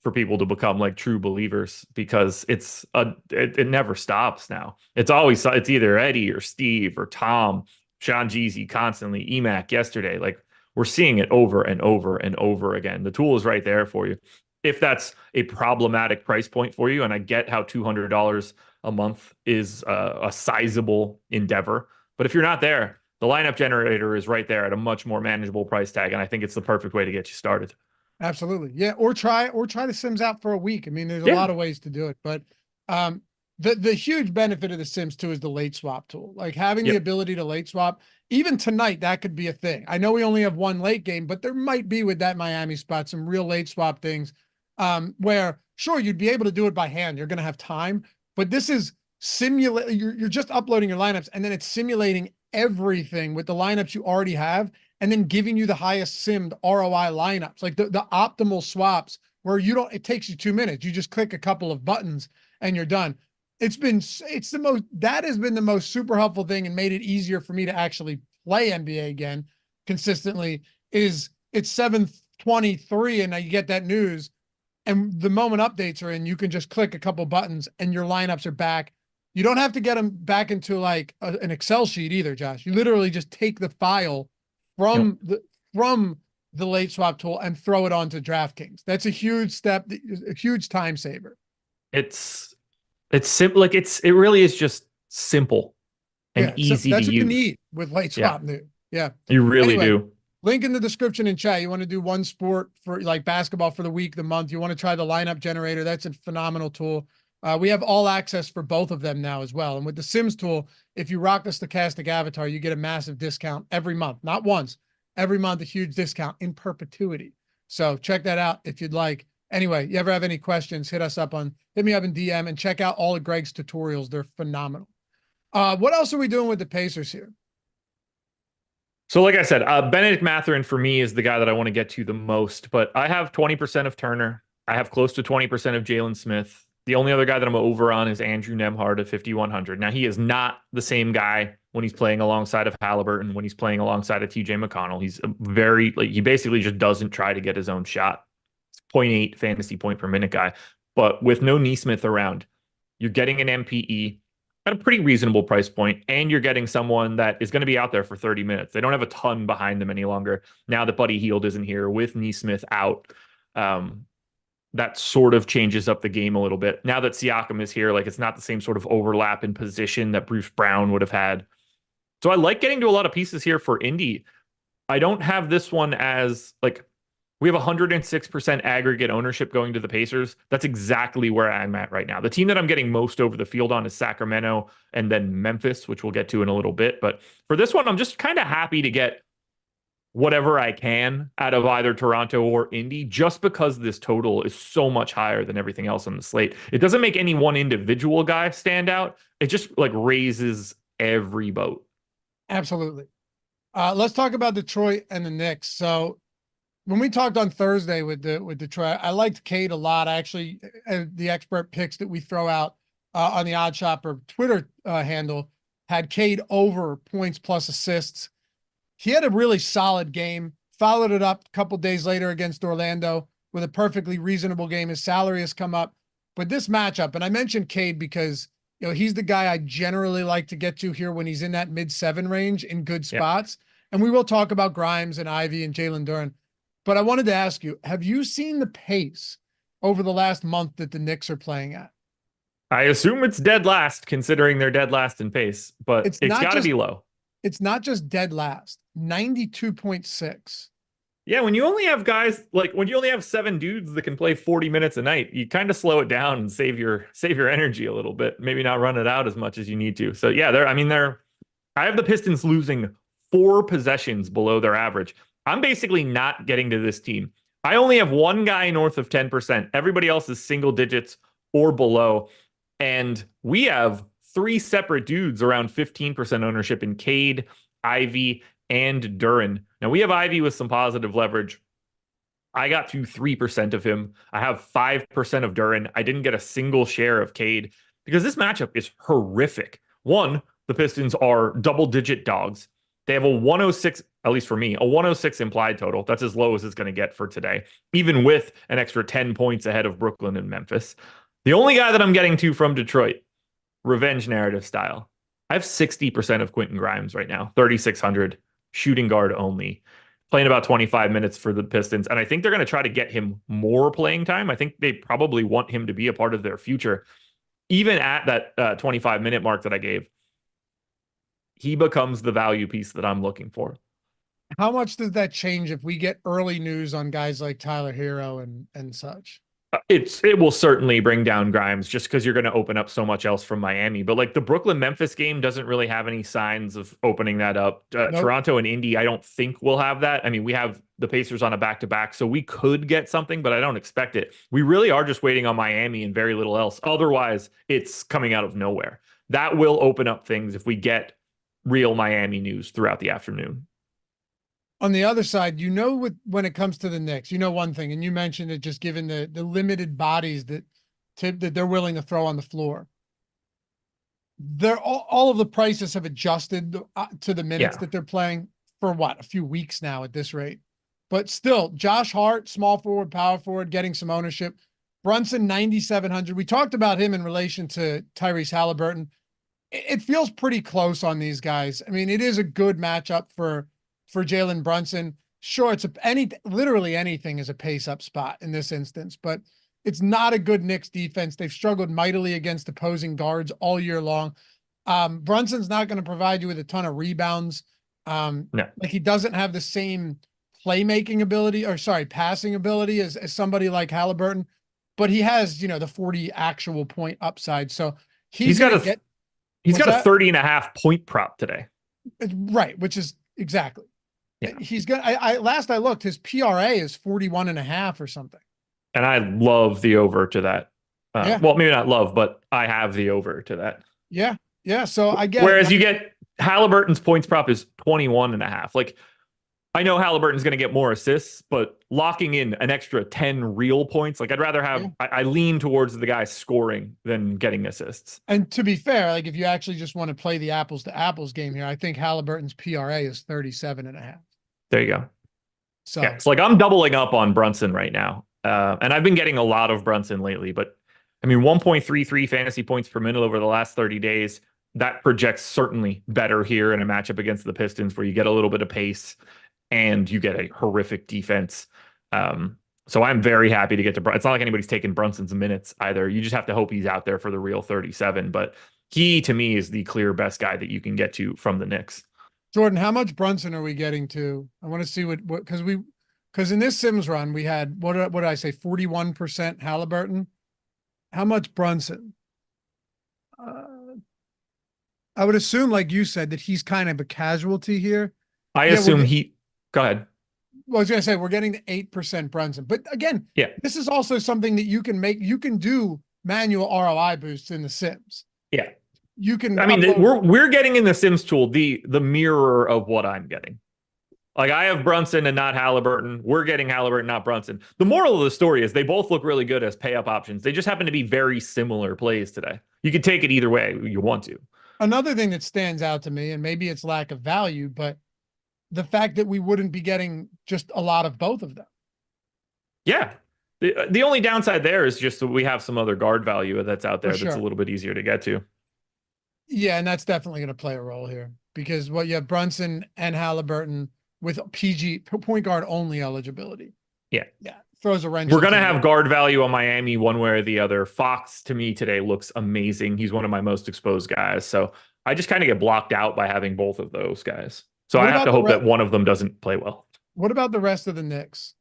[SPEAKER 1] for people to become like true believers, because it never stops now. It's either Eddie or Steve or Tom, Sean Jeezy constantly, EMAC yesterday. Like we're seeing it over and over and over again. The tool is right there for you. If that's a problematic price point for you, and I get how $200 a month is a sizable endeavor, but if you're not there, the lineup generator is right there at a much more manageable price tag, and I think it's the perfect way to get you started.
[SPEAKER 2] Absolutely. Yeah. Or try the Sims out for a week. I mean, there's a lot of ways to do it, but the huge benefit of the Sims too is the late swap tool. Like having the ability to late swap. Even tonight, that could be a thing. I know we only have one late game, but there might be with that Miami spot some real late swap things where sure you'd be able to do it by hand. You're going to have time, but this is simulate. You're just uploading your lineups, and then it's simulating everything with the lineups you already have, and then giving you the highest simmed ROI lineups, like the optimal swaps where it takes you 2 minutes. You just click a couple of buttons and you're done. That has been the most super helpful thing and made it easier for me to actually play NBA again consistently. It's 7:23 and you get that news, and the moment updates are in, you can just click a couple buttons and your lineups are back. You don't have to get them back into like an Excel sheet either, Josh. You literally just take the file from the late swap tool and throw it onto DraftKings. That's a huge step, a huge time saver.
[SPEAKER 1] It's simple. Like it really is just simple and easy to use. That's what
[SPEAKER 2] you need with late swap new. Yeah.
[SPEAKER 1] You really do.
[SPEAKER 2] Link in the description and chat. You want to do one sport for like basketball for the week, the month. You want to try the lineup generator. That's a phenomenal tool. We have all access for both of them now as well. And with the Sims tool, if you rock the Stochastic avatar, you get a massive discount every month, not once, every month, a huge discount in perpetuity. So check that out if you'd like. Anyway, you ever have any questions, hit me up in DM and check out all of Greg's tutorials. They're phenomenal. What else are we doing with the Pacers here?
[SPEAKER 1] So like I said, Benedict Mathurin for me is the guy that I want to get to the most, but I have 20% of Turner. I have close to 20% of Jalen Smith. The only other guy that I'm over on is Andrew Nembhard at 5,100. Now, he is not the same guy when he's playing alongside of Haliburton, when he's playing alongside of TJ McConnell. He's he basically just doesn't try to get his own shot. It's 0.8 fantasy point per minute guy. But with no Nesmith around, you're getting an MPE at a pretty reasonable price point, and you're getting someone that is going to be out there for 30 minutes. They don't have a ton behind them any longer. Now that Buddy Hield isn't here, with Nesmith out, that sort of changes up the game a little bit. Now that Siakam is here, like it's not the same sort of overlap in position that Bruce Brown would have had. So I like getting to a lot of pieces here for Indy. I don't have this one as like, we have 106% aggregate ownership going to the Pacers. That's exactly where I'm at right now. The team that I'm getting most over the field on is Sacramento and then Memphis, which we'll get to in a little bit. But for this one, I'm just kind of happy to get whatever I can out of either Toronto or Indy, just because this total is so much higher than everything else on the slate. It doesn't make any one individual guy stand out. It just like raises every boat.
[SPEAKER 2] Absolutely. Let's talk about Detroit and the Knicks. So when we talked on Thursday with Detroit, I liked Cade a lot. I actually, the expert picks that we throw out on the Odd Shopper Twitter handle had Cade over points plus assists. He had a really solid game, followed it up a couple days later against Orlando with a perfectly reasonable game. His salary has come up, but this matchup, and I mentioned Cade because, you know, he's the guy I generally like to get to here when he's in that mid-7 range in good spots. And we will talk about Grimes and Ivy and Jalen Duren. But I wanted to ask you, have you seen the pace over the last month that the Knicks are playing at?
[SPEAKER 1] I assume it's dead last, considering they're dead last in pace, but
[SPEAKER 2] It's
[SPEAKER 1] it's
[SPEAKER 2] not
[SPEAKER 1] got to
[SPEAKER 2] just
[SPEAKER 1] be low.
[SPEAKER 2] it's not just dead last. 92.6.
[SPEAKER 1] Yeah, when you only have guys like when you only have 7 dudes that can play 40 minutes a night, you kind of slow it down and save your energy a little bit. Maybe not run it out as much as you need to. So yeah, I have the Pistons losing 4 possessions below their average. I'm basically not getting to this team. I only have one guy north of 10%. Everybody else is single digits or below. And we have 3 separate dudes around 15% ownership in Cade, Ivy, and Duren. Now we have Ivy with some positive leverage. I got to 3% of him. I have 5% of Duren. I didn't get a single share of Cade because this matchup is horrific. One, the Pistons are double-digit dogs. They have a 106, at least for me, a 106 implied total. That's as low as it's going to get for today, even with an extra 10 points ahead of Brooklyn and Memphis. The only guy that I'm getting to from Detroit, revenge narrative style, I have 60% of Quentin Grimes right now, 3,600, shooting guard only, playing about 25 minutes for the Pistons. And I think they're going to try to get him more playing time. I think they probably want him to be a part of their future. Even at that 25-minute mark that I gave, he becomes the value piece that I'm looking for.
[SPEAKER 2] How much does that change if we get early news on guys like Tyler Hero and such?
[SPEAKER 1] It will certainly bring down Grimes just because you're going to open up so much else from Miami. But like the Brooklyn Memphis game doesn't really have any signs of opening that up.
[SPEAKER 2] Nope.
[SPEAKER 1] Toronto and Indy, I don't think will have that. I mean, we have the Pacers on a back-to-back, so we could get something, but I don't expect it. We really are just waiting on Miami and very little else. Otherwise, it's coming out of nowhere. That will open up things if we get real Miami news throughout the afternoon.
[SPEAKER 2] On the other side, when it comes to the Knicks, one thing, and you mentioned it, just given the limited bodies that they're willing to throw on the floor. They're all of the prices have adjusted to the minutes that they're playing for a few weeks now at this rate. But still, Josh Hart, small forward, power forward, getting some ownership. Brunson, 9,700. We talked about him in relation to Tyrese Haliburton. It feels pretty close on these guys. I mean, it is a good matchup for Jalen Brunson. Sure, literally anything is a pace-up spot in this instance, but it's not a good Knicks defense. They've struggled mightily against opposing guards all year long. Brunson's not going to provide you with a ton of rebounds.
[SPEAKER 1] No.
[SPEAKER 2] Like he doesn't have the same passing ability as somebody like Haliburton, but he has, the 40 actual point upside. So he's got a
[SPEAKER 1] 30.5 point prop today.
[SPEAKER 2] Right, which is exactly.
[SPEAKER 1] Yeah.
[SPEAKER 2] He's got, last I looked, his PRA is 41.5 or something.
[SPEAKER 1] And I love the over to that. Well, maybe not love, but I have the over to that.
[SPEAKER 2] Yeah. Yeah. So I get
[SPEAKER 1] Whereas you get Haliburton's points prop is 21.5. Like, I know Haliburton's going to get more assists, but locking in an extra 10 real points, like I'd rather have, I lean towards the guy scoring than getting assists.
[SPEAKER 2] And to be fair, like if you actually just want to play the apples to apples game here, I think Haliburton's PRA is 37.5.
[SPEAKER 1] There you go.
[SPEAKER 2] So
[SPEAKER 1] yeah, it's like I'm doubling up on Brunson right now. And I've been getting a lot of Brunson lately, but I mean, 1.33 fantasy points per minute over the last 30 days. That projects certainly better here in a matchup against the Pistons where you get a little bit of pace and you get a horrific defense. So I'm very happy to get to it's not like anybody's taking Brunson's minutes either. You just have to hope he's out there for the real 37. But he, to me, is the clear best guy that you can get to from the Knicks.
[SPEAKER 2] Jordan, how much Brunson are we getting to? I want to see because in this Sims run, we had, what did I say, 41% Haliburton? How much Brunson? I would assume, like you said, that he's kind of a casualty here.
[SPEAKER 1] I assume go ahead.
[SPEAKER 2] Well, I was going to say, we're getting to 8% Brunson. But again, this is also something that you can do manual ROI boosts in the Sims.
[SPEAKER 1] Yeah.
[SPEAKER 2] You can,
[SPEAKER 1] I mean, we're getting in the Sims tool, the mirror of what I'm getting. Like I have Brunson and not Haliburton. We're getting Haliburton, not Brunson. The moral of the story is they both look really good as pay up options. They just happen to be very similar plays today. You can take it either way you want to.
[SPEAKER 2] Another thing that stands out to me, and maybe it's lack of value, but the fact that we wouldn't be getting just a lot of both of them.
[SPEAKER 1] Yeah. The only downside there is just that we have some other guard value that's out there that's a little bit easier to get to.
[SPEAKER 2] Yeah, and that's definitely going to play a role here because you have Brunson and Haliburton with PG point guard only eligibility.
[SPEAKER 1] Yeah.
[SPEAKER 2] Yeah. throws a wrench.
[SPEAKER 1] We're going to
[SPEAKER 2] into
[SPEAKER 1] have
[SPEAKER 2] the-
[SPEAKER 1] guard value on Miami one way or the other. Fox, to me, today looks amazing. He's one of my most exposed guys. So I just kind of get blocked out by having both of those guys. So
[SPEAKER 2] What
[SPEAKER 1] I have
[SPEAKER 2] about
[SPEAKER 1] to
[SPEAKER 2] the
[SPEAKER 1] hope that one of them doesn't play well.
[SPEAKER 2] What about the rest of the Knicks?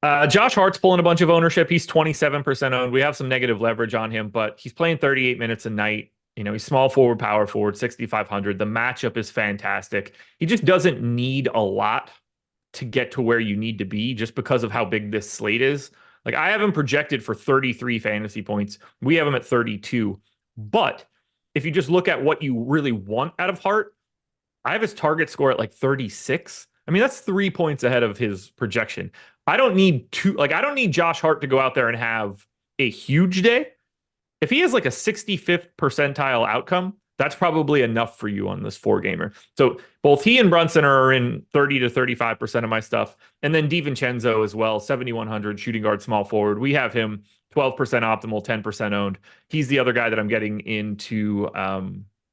[SPEAKER 1] Josh Hart's pulling a bunch of ownership. He's 27% owned. We have some negative leverage on him, but he's playing 38 minutes a night. You know, he's small forward, power forward, 6,500. The matchup is fantastic. He just doesn't need a lot to get to where you need to be just because of how big this slate is. Like, I have him projected for 33 fantasy points. We have him at 32. But if you just look at what you really want out of Hart, I have his target score at like 36. I mean, that's 3 points ahead of his projection. I don't need Josh Hart to go out there and have a huge day. If he has like a 65th percentile outcome, that's probably enough for you on this 4-gamer. So both he and Brunson are in 30 to 35% of my stuff. And then DiVincenzo as well, 7,100 shooting guard, small forward. We have him 12% optimal, 10% owned. He's the other guy that I'm getting into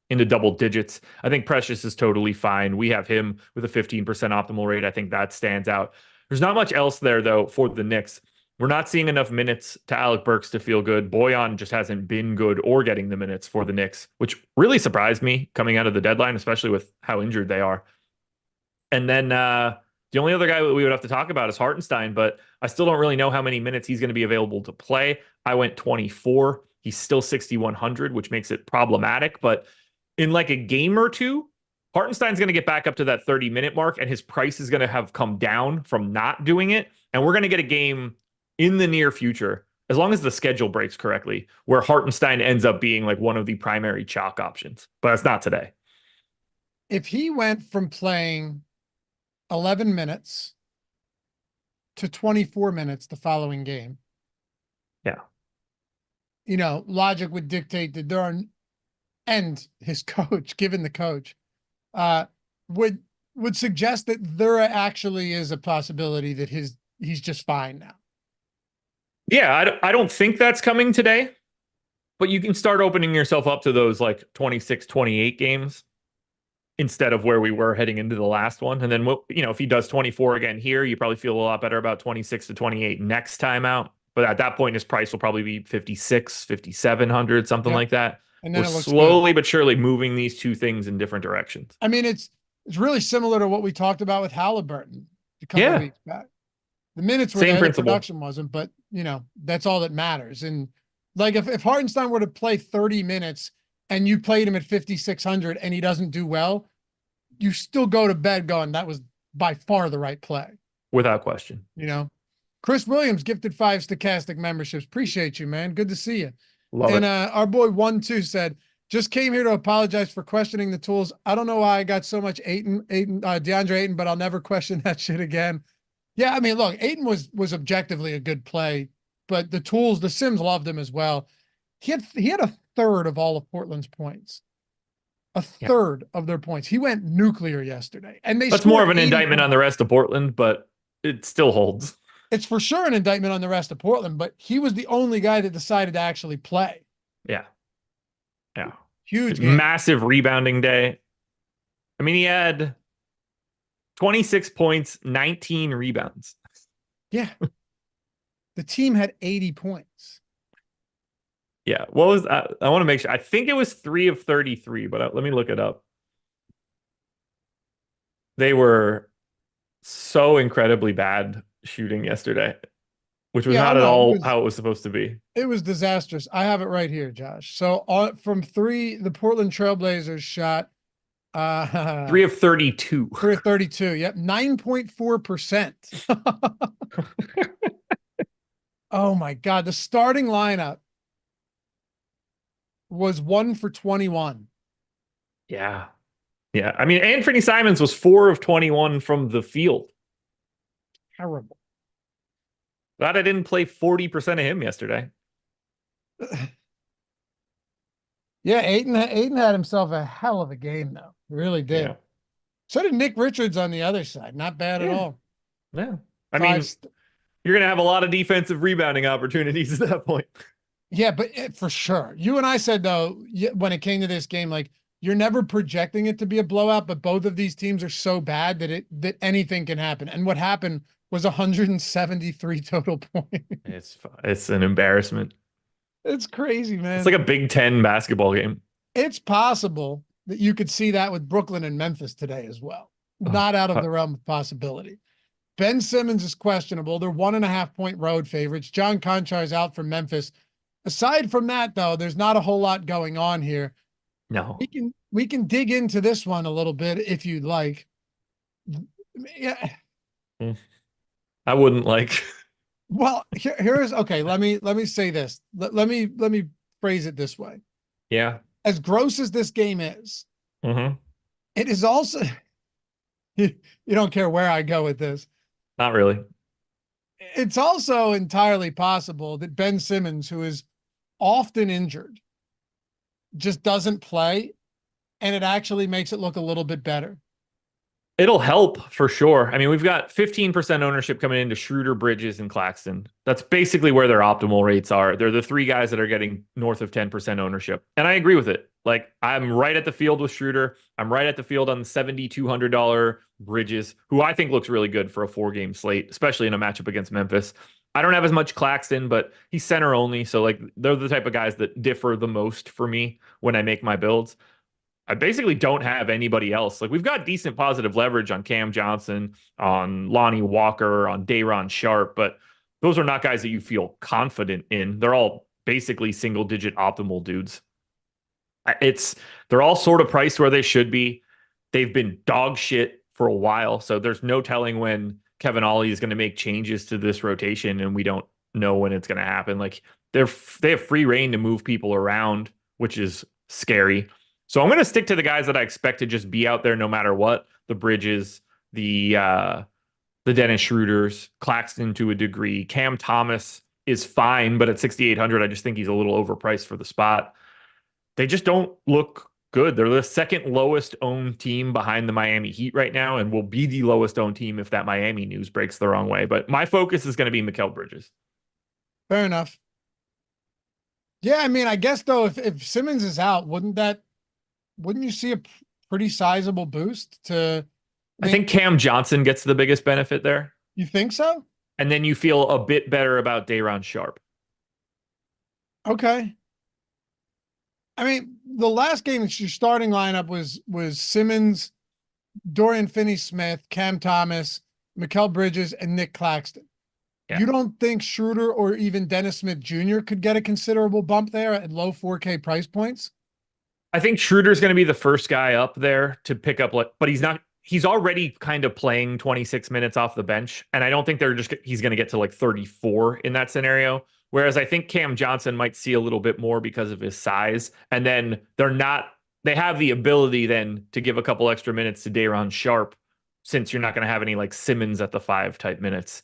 [SPEAKER 1] double digits. I think Precious is totally fine. We have him with a 15% optimal rate. I think that stands out. There's not much else there, though, for the Knicks. We're not seeing enough minutes to Alec Burks to feel good. Bojan just hasn't been good or getting the minutes for the Knicks, which really surprised me coming out of the deadline, especially with how injured they are. And then the only other guy that we would have to talk about is Hartenstein, but I still don't really know how many minutes he's going to be available to play. I went 24. He's still 6,100, which makes it problematic. But in like a game or two, Hartenstein's going to get back up to that 30-minute mark, and his price is going to have come down from not doing it. And we're going to get a game in the near future, as long as the schedule breaks correctly, where Hartenstein ends up being like one of the primary chalk options. But it's not today.
[SPEAKER 2] If he went from playing 11 minutes to 24 minutes the following game,
[SPEAKER 1] yeah,
[SPEAKER 2] you know, logic would dictate that there are, and his coach, given the coach, would suggest that there actually is a possibility that he's just fine now.
[SPEAKER 1] Yeah, I don't think that's coming today, but you can start opening yourself up to those like 26, 28 games instead of where we were heading into the last one. And then, you know, if he does 24 again here, you probably feel a lot better about 26 to 28 next time out. But at that point, his price will probably be 56, 5,700, something like that.
[SPEAKER 2] And then
[SPEAKER 1] we're slowly but surely moving these two things in different directions.
[SPEAKER 2] I mean, it's really similar to what we talked about with Haliburton a couple of weeks back. The minutes were there, the production wasn't, but you know, that's all that matters. And like if Hartenstein were to play 30 minutes and you played him at 5,600 and he doesn't do well, you still go to bed going, that was by far the right play.
[SPEAKER 1] Without question.
[SPEAKER 2] You know, Chris Williams gifted 5 Stochastic memberships. Appreciate you, man. Good to see you.
[SPEAKER 1] Love it.
[SPEAKER 2] Our boy 1-2 said, just came here to apologize for questioning the tools. I don't know why I got so much DeAndre Ayton, but I'll never question that shit again. Yeah, I mean, look, Ayton was objectively a good play, but the tools, the Sims loved him as well. He had a third of all of Portland's points. A third of their points. He went nuclear yesterday. And that's
[SPEAKER 1] more of an indictment on the rest of Portland, but it still holds.
[SPEAKER 2] It's for sure an indictment on the rest of Portland, but he was the only guy that decided to actually play.
[SPEAKER 1] Yeah. Yeah.
[SPEAKER 2] Huge game.
[SPEAKER 1] Massive rebounding day. I mean, he had 26 points, 19 rebounds.
[SPEAKER 2] Yeah. The team had 80 points.
[SPEAKER 1] Yeah. What was I want to make sure. I think it was 3 of 33, but let me look it up. They were so incredibly bad shooting yesterday, which was not at all how it was supposed to be.
[SPEAKER 2] It was disastrous. I have it right here, Josh. So from 3, the Portland Trailblazers shot
[SPEAKER 1] 3 of 32.
[SPEAKER 2] 3 of 32. Yep. 9.4%. Oh my God. The starting lineup was 1 for 21.
[SPEAKER 1] Yeah. Yeah. I mean, Anthony Simons was 4 of 21 from the field.
[SPEAKER 2] Terrible.
[SPEAKER 1] Glad I didn't play 40% of him yesterday.
[SPEAKER 2] Yeah, Ayton had himself a hell of a game, though. He really did.
[SPEAKER 1] Yeah.
[SPEAKER 2] So did Nick Richards on the other side. Not bad at all.
[SPEAKER 1] Yeah. I mean, you're going to have a lot of defensive rebounding opportunities at that point.
[SPEAKER 2] Yeah, but for sure. You and I said, though, when it came to this game, like, you're never projecting it to be a blowout, but both of these teams are so bad that anything can happen. And what happened was 173 total points.
[SPEAKER 1] It's an embarrassment.
[SPEAKER 2] It's crazy,
[SPEAKER 1] It's
[SPEAKER 2] man.
[SPEAKER 1] like a Big Ten basketball game.
[SPEAKER 2] It's possible that you could see that with Brooklyn and Memphis today as well.
[SPEAKER 1] Oh,
[SPEAKER 2] Not out of the realm of possibility. Ben Simmons is questionable. They're 1.5-point road favorites. John Conchar is out for Memphis. Aside from that, though, there's not a whole lot going on here.
[SPEAKER 1] no.
[SPEAKER 2] We can dig into this one a little bit if you'd like. Yeah.
[SPEAKER 1] I wouldn't like.
[SPEAKER 2] Well, here's okay. Let me say this. Let me phrase it this way.
[SPEAKER 1] Yeah.
[SPEAKER 2] As gross as this game is,
[SPEAKER 1] Mm-hmm.
[SPEAKER 2] it is also you don't care where I go with this.
[SPEAKER 1] Not really.
[SPEAKER 2] It's also entirely possible that Ben Simmons, who is often injured, just doesn't play, and it actually makes it look a little bit better.
[SPEAKER 1] It'll help for sure. I mean, we've got 15% ownership coming into Schroeder, Bridges, and Claxton. That's basically where their optimal rates are. They're the three guys that are getting north of 10% ownership. And I agree with it. Like, I'm right at the field with Schroeder. I'm right at the field on the $7,200 Bridges, who I think looks really good for a 4-game slate, especially in a matchup against Memphis. I don't have as much Claxton, but he's center only. So, like, they're the type of guys that differ the most for me when I make my builds. I basically don't have anybody else. Like, we've got decent positive leverage on Cam Johnson, on Lonnie Walker, on Day'Ron Sharp, but those are not guys that you feel confident in. They're all basically single-digit optimal dudes. They're all sort of priced where they should be. They've been dog shit for a while, so there's no telling when Kevin Ollie is going to make changes to this rotation, and we don't know when it's going to happen. Like, they have free reign to move people around, which is scary. So I'm going to stick to the guys that I expect to just be out there no matter what. The Bridges, the Dennis Schroeders, Claxton to a degree. Cam Thomas is fine, but at 6,800, I just think he's a little overpriced for the spot. They just don't look good. They're the second lowest owned team behind the Miami Heat right now, and will be the lowest owned team if that Miami news breaks the wrong way. But my focus is going to be Mikal Bridges.
[SPEAKER 2] Fair enough. Yeah, I mean, I guess though, if Simmons is out, wouldn't you see a pretty sizable boost to?
[SPEAKER 1] I think Cam Johnson gets the biggest benefit there.
[SPEAKER 2] You think so?
[SPEAKER 1] And then you feel a bit better about Day'Ron Sharp.
[SPEAKER 2] Okay. I mean, the last game, your starting lineup was Simmons, Dorian Finney-Smith, Cam Thomas, Mikal Bridges, and Nick Claxton. Yeah. You don't think Schroeder or even Dennis Smith Jr. could get a considerable bump there at low 4K price points?
[SPEAKER 1] I think Schroeder's going to be the first guy up there to pick up, but he's already kind of playing 26 minutes off the bench. And I don't think he's going to get to like 34 in that scenario. Whereas I think Cam Johnson might see a little bit more because of his size. And then they have the ability then to give a couple extra minutes to Day'Ron Sharp, since you're not going to have any like Simmons at the 5 type minutes.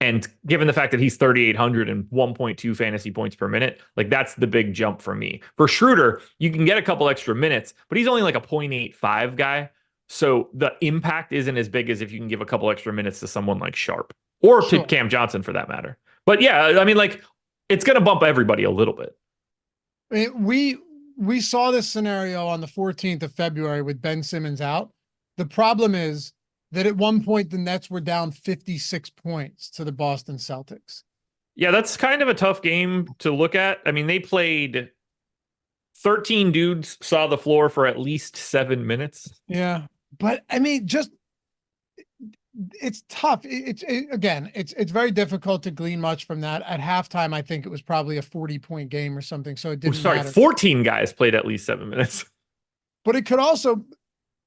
[SPEAKER 1] And given the fact that he's 3,800 and 1.2 fantasy points per minute, like that's the big jump for me. For Schroeder, you can get a couple extra minutes, but he's only like a 0.85 guy. So the impact isn't as big as if you can give a couple extra minutes to someone like Sharp or to Cam Johnson for that matter. But yeah, I mean, like, it's going to bump everybody a little bit.
[SPEAKER 2] I mean, we saw this scenario on the 14th of February with Ben Simmons out. The problem is that at one point the Nets were down 56 points to the Boston Celtics.
[SPEAKER 1] Yeah, that's kind of a tough game to look at. I mean, they played 13 dudes saw the floor for at least 7 minutes.
[SPEAKER 2] Yeah. But I mean, it's tough. It's very difficult to glean much from that. At halftime, I think it was probably a 40-point game or something. So it didn't matter.
[SPEAKER 1] 14 guys played at least 7 minutes.
[SPEAKER 2] But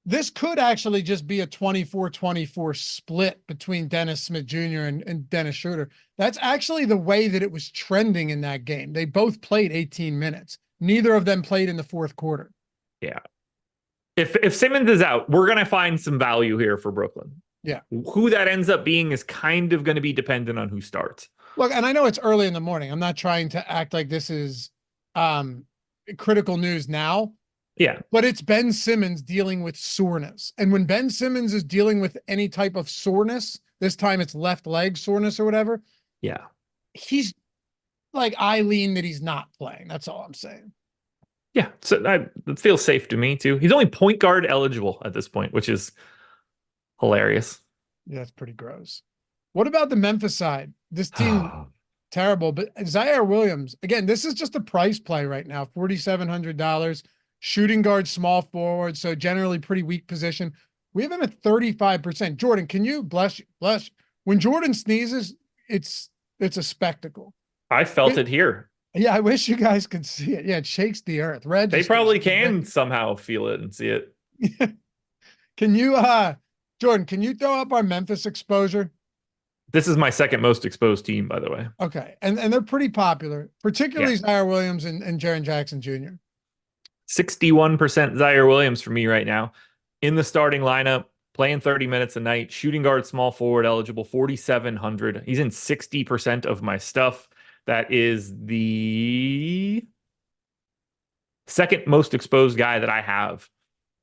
[SPEAKER 2] this could actually just be a 24-24 split between Dennis Smith Jr. and Dennis Schroeder. That's actually the way that it was trending in that game. They both played 18 minutes. Neither of them played in the fourth quarter.
[SPEAKER 1] Yeah. If Simmons is out, we're going to find some value here for Brooklyn.
[SPEAKER 2] Yeah.
[SPEAKER 1] Who that ends up being is kind of going to be dependent on who starts.
[SPEAKER 2] Look, and I know it's early in the morning. I'm not trying to act like this is critical news now.
[SPEAKER 1] Yeah.
[SPEAKER 2] But it's Ben Simmons dealing with soreness. And when Ben Simmons is dealing with any type of soreness, this time it's left leg soreness or whatever.
[SPEAKER 1] Yeah.
[SPEAKER 2] He's like, I lean that he's not playing. That's all I'm saying.
[SPEAKER 1] Yeah, so it feels safe to me too. He's only point guard eligible at this point, which is hilarious.
[SPEAKER 2] Yeah, that's pretty gross. What about the Memphis side? This team, terrible, but Zaire Williams, again, this is just a price play right now, $4,700. Shooting guard, small forward, so generally pretty weak position. We have him at 35%. Jordan, can you bless you? When Jordan sneezes, it's a spectacle.
[SPEAKER 1] I felt it here.
[SPEAKER 2] Yeah, I wish you guys could see it. Yeah, it shakes the earth.
[SPEAKER 1] They probably can somehow feel it and see it.
[SPEAKER 2] Can you, Jordan, can you throw up our Memphis exposure?
[SPEAKER 1] This is my second most exposed team, by the way.
[SPEAKER 2] Okay, and they're pretty popular, particularly Zaire Williams and Jaren Jackson Jr.
[SPEAKER 1] 61% Zaire Williams for me right now. In the starting lineup, playing 30 minutes a night, shooting guard, small forward eligible, 4,700. He's in 60% of my stuff. That is the second most exposed guy that I have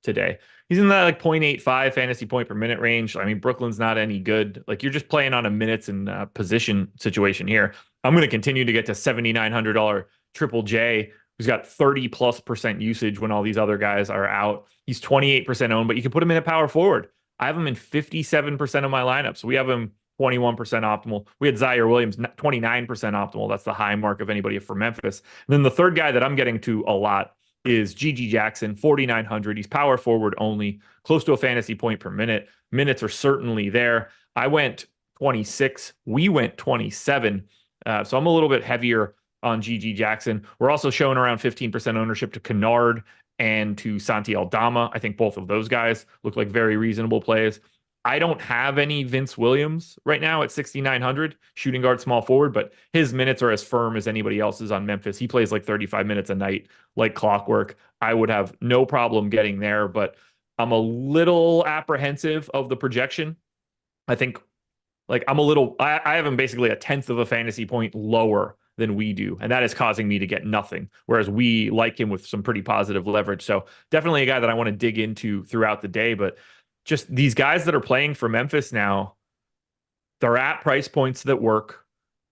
[SPEAKER 1] today. He's in that like 0.85 fantasy point per minute range. I mean, Brooklyn's not any good. Like you're just playing on a minutes and position situation here. I'm going to continue to get to $7,900 Triple J, who's got 30+% usage when all these other guys are out. He's 28% owned, but you can put him in a power forward. I have him in 57% of my lineup. So we have him 21% optimal. We had Zaire Williams 29% optimal. That's the high mark of anybody for Memphis. And then the third guy that I'm getting to a lot is GG Jackson, 4,900. He's power forward only, close to a fantasy point per minute. Minutes are certainly there. I went 26. We went 27. So I'm a little bit heavier on GG Jackson. We're also showing around 15% ownership to Kennard and to Santi Aldama. I think both of those guys look like very reasonable plays. I don't have any Vince Williams right now at 6,900, shooting guard, small forward, but his minutes are as firm as anybody else's on Memphis. He plays like 35 minutes a night, like clockwork. I would have no problem getting there, but I'm a little apprehensive of the projection. I think like I have him basically a tenth of a fantasy point lower than we do, and that is causing me to get nothing, whereas we like him with some pretty positive leverage. So definitely a guy that I want to dig into throughout the day, but just these guys that are playing for Memphis now, they're at price points that work.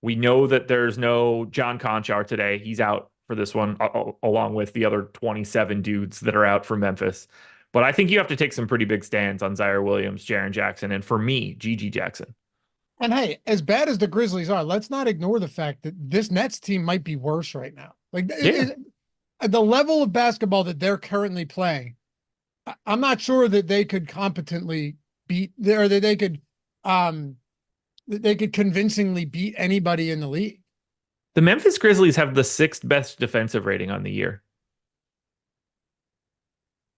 [SPEAKER 1] We know that there's no John Conchar today. He's out for this one, along with the other 27 dudes that are out for Memphis. But I think you have to take some pretty big stands on Zaire Williams, Jaren Jackson, and for me, GG Jackson.
[SPEAKER 2] And hey, as bad as the Grizzlies are, let's not ignore the fact that this Nets team might be worse right now. Like the level of basketball that they're currently playing, I'm not sure that they could competently beat or that they could convincingly beat anybody in the league.
[SPEAKER 1] The Memphis Grizzlies have the 6th best defensive rating on the year.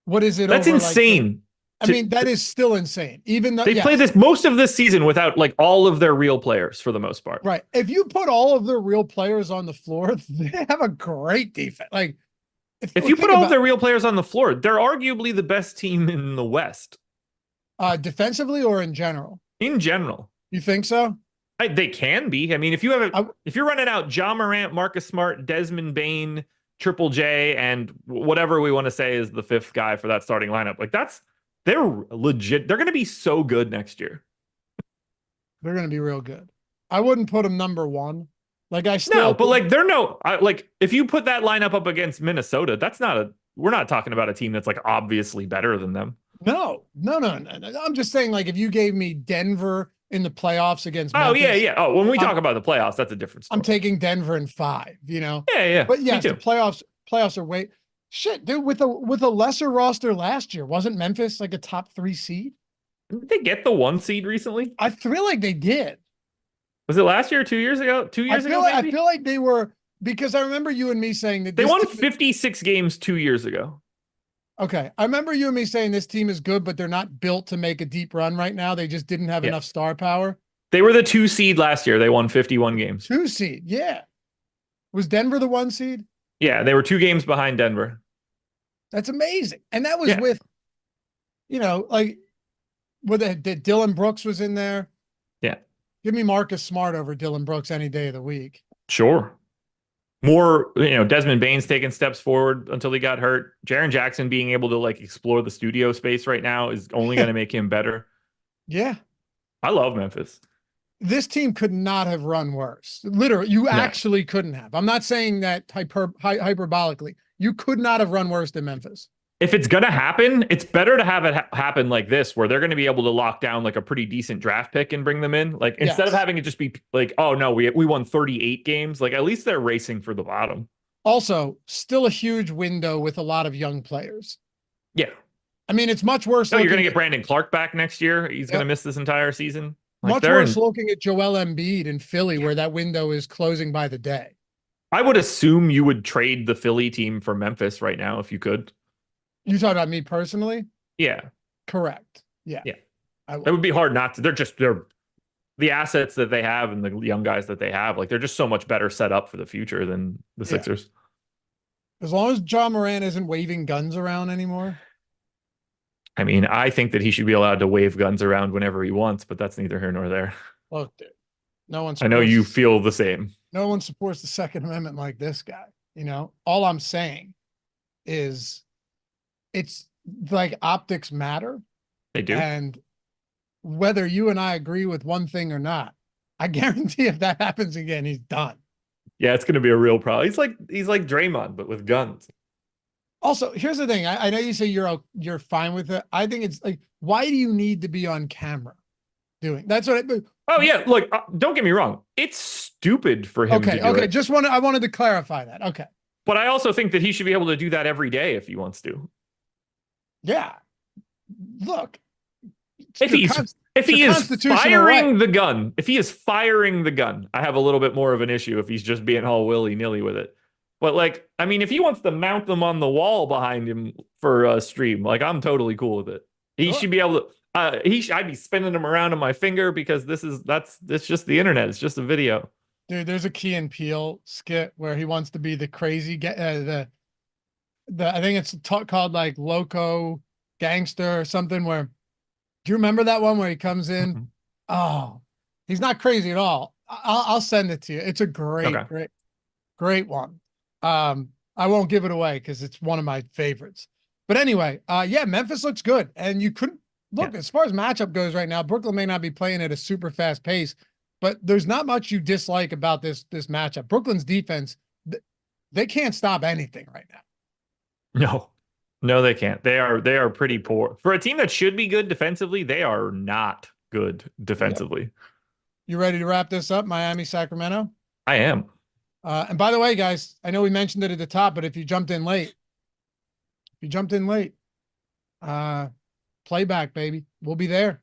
[SPEAKER 2] What is it?
[SPEAKER 1] That's insane.
[SPEAKER 2] I mean, that is still insane. Even though
[SPEAKER 1] they played this most of this season without like all of their real players for the most part.
[SPEAKER 2] Right. If you put all of their real players on the floor, they have a great defense. Like
[SPEAKER 1] if you put all of their real players on the floor, they're arguably the best team in the West.
[SPEAKER 2] Defensively or in general?
[SPEAKER 1] In general.
[SPEAKER 2] You think so?
[SPEAKER 1] They can be. I mean, if you're running out Ja Morant, Marcus Smart, Desmond Bane, Triple J, and whatever we want to say is the 5th guy for that starting lineup, like they're legit. They're going to be so good next year.
[SPEAKER 2] They're going to be real good. I wouldn't put them number 1. Like
[SPEAKER 1] but like like if you put that lineup up against Minnesota, we're not talking about a team that's like obviously better than them.
[SPEAKER 2] No. I'm just saying, like, if you gave me Denver in the playoffs against
[SPEAKER 1] Memphis, yeah. Oh, when we talk about the playoffs, that's a different story.
[SPEAKER 2] I'm taking Denver in 5, you know?
[SPEAKER 1] Yeah.
[SPEAKER 2] But yes, the playoffs are shit, dude, with a lesser roster last year, wasn't Memphis like a top 3 seed?
[SPEAKER 1] Did they get the 1 seed recently?
[SPEAKER 2] I feel like they did.
[SPEAKER 1] Was it last year or 2 years ago? 2 years ago?
[SPEAKER 2] I feel like they were, because I remember you and me saying that
[SPEAKER 1] they won 56 games 2 years ago.
[SPEAKER 2] Okay. I remember you and me saying this team is good, but they're not built to make a deep run right now. They just didn't have enough star power.
[SPEAKER 1] They were the 2 seed last year. They won 51 games.
[SPEAKER 2] 2 seed. Yeah. Was Denver the 1 seed?
[SPEAKER 1] Yeah. They were 2 games behind Denver.
[SPEAKER 2] That's amazing. And that was with, like, Dylan Brooks was in there.
[SPEAKER 1] Yeah.
[SPEAKER 2] Give me Marcus Smart over Dylan Brooks any day of the week.
[SPEAKER 1] Sure. More, Desmond Bane's taking steps forward until he got hurt. Jaren Jackson being able to like explore the studio space right now is only going to make him better.
[SPEAKER 2] Yeah.
[SPEAKER 1] I love Memphis.
[SPEAKER 2] This team could not have run worse. Literally, you actually couldn't have. I'm not saying that hyperbolically. You could not have run worse than Memphis.
[SPEAKER 1] If it's going to happen, it's better to have it happen like this, where they're going to be able to lock down like a pretty decent draft pick and bring them in. Like instead of
[SPEAKER 2] Yes.
[SPEAKER 1] having it just be like, oh no, we won 38 games. Like at least they're racing for the bottom.
[SPEAKER 2] Also, still a huge window with a lot of young players.
[SPEAKER 1] Yeah.
[SPEAKER 2] I mean, it's much worse.
[SPEAKER 1] No, you're going to get Brandon Clark back next year. He's going to miss this entire season. Like
[SPEAKER 2] much worse looking at Joel Embiid in Philly, where that window is closing by the day.
[SPEAKER 1] I would assume you would trade the Philly team for Memphis right now if you could.
[SPEAKER 2] You talking about me personally?
[SPEAKER 1] Yeah.
[SPEAKER 2] Correct. Yeah.
[SPEAKER 1] Yeah. It would be hard not to. They're the assets that they have and the young guys that they have. Like they're just so much better set up for the future than the Sixers.
[SPEAKER 2] As long as John Moran isn't waving guns around anymore.
[SPEAKER 1] I mean, I think that he should be allowed to wave guns around whenever he wants, but that's neither here nor there.
[SPEAKER 2] Look, dude, no one.
[SPEAKER 1] I know you feel the same.
[SPEAKER 2] No one supports the Second Amendment like this guy. You know, all I'm saying is it's like optics matter.
[SPEAKER 1] They do.
[SPEAKER 2] And whether you and I agree with one thing or not, I guarantee if that happens again, he's done.
[SPEAKER 1] Yeah, it's going to be a real problem. He's like Draymond, but with guns.
[SPEAKER 2] Also, here's the thing. I know you say you're fine with it. I think it's like, why do you need to be on camera doing that's what
[SPEAKER 1] Oh yeah, look, don't get me wrong. It's stupid for him to do it.
[SPEAKER 2] I wanted to clarify that. Okay.
[SPEAKER 1] But I also think that he should be able to do that every day if he wants to.
[SPEAKER 2] Yeah. Look,
[SPEAKER 1] if he is firing the gun, I have a little bit more of an issue if he's just being all willy-nilly with it. But like, I mean, if he wants to mount them on the wall behind him for a stream, like I'm totally cool with it. He should be able to. I'd be spinning them around on my finger because it's just the internet. It's just a video.
[SPEAKER 2] Dude, there's a Key and Peele skit where he wants to be the crazy I think it's called like Loco Gangster or something. Where do you remember that one where he comes in? Mm-hmm. Oh, he's not crazy at all. I'll send it to you. It's a great one. I won't give it away because it's one of my favorites. But anyway, yeah, Memphis looks good, and you couldn't. Look, as far as matchup goes right now, Brooklyn may not be playing at a super fast pace, but there's not much you dislike about this matchup. Brooklyn's defense, they can't stop anything right
[SPEAKER 1] now. No, they can't. They are pretty poor. For a team that should be good defensively, they are not good defensively. Yep.
[SPEAKER 2] You ready to wrap this up, Miami, Sacramento?
[SPEAKER 1] I am.
[SPEAKER 2] And by the way, guys, I know we mentioned it at the top, but if you jumped in late, Playback, baby. We'll be there.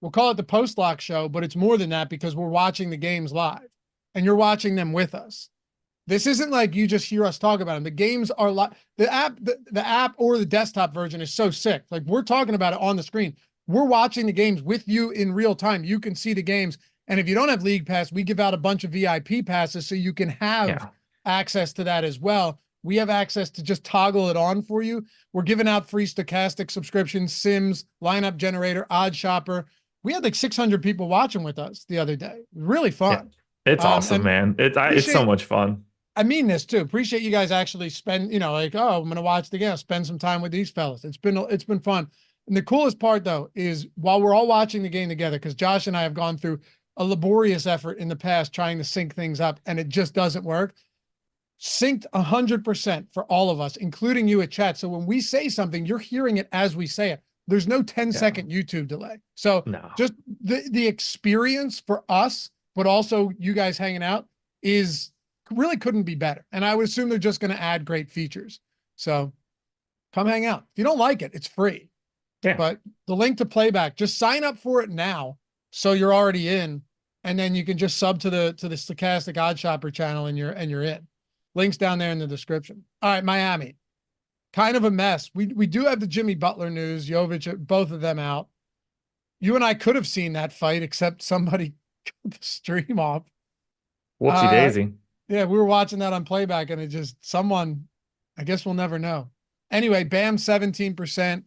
[SPEAKER 2] We'll call it the post-lock show, but it's more than that because we're watching the games live and you're watching them with us. This isn't like you just hear us talk about them. The games are live. The app or the desktop version is so sick. Like we're talking about it on the screen. We're watching the games with you in real time. You can see the games. And if you don't have League Pass, we give out a bunch of VIP passes so you can have access to that as well. We have access to just toggle it on for you. We're giving out free Stochastic subscriptions, Sims, lineup generator, odd shopper. We had like 600 people watching with us the other day. Really fun.
[SPEAKER 1] Yeah. It's awesome, man. It's so much fun.
[SPEAKER 2] I mean this too. Appreciate you guys actually spend, like, oh, I'm going to watch the game. Spend some time with these fellas. It's been fun. And the coolest part though, is while we're all watching the game together, because Josh and I have gone through a laborious effort in the past trying to sync things up and it just doesn't work. Synced 100% for all of us, including you at chat. So when we say something, you're hearing it as we say it. There's no 10-second YouTube delay. So just the experience for us, but also you guys hanging out is really couldn't be better. And I would assume they're just going to add great features. So come hang out. If you don't like it, it's free. Yeah. But the link to Playback, just sign up for it now. So you're already in, and then you can just sub to the Stochastic Odd Shopper channel and you're in. Links down there in the description. All right, Miami. Kind of a mess. We do have the Jimmy Butler news, Jovic, both of them out. You and I could have seen that fight, except somebody cut the stream off.
[SPEAKER 1] Whoopsie daisy.
[SPEAKER 2] Yeah, we were watching that on Playback, and someone, I guess we'll never know. Anyway, Bam 17%.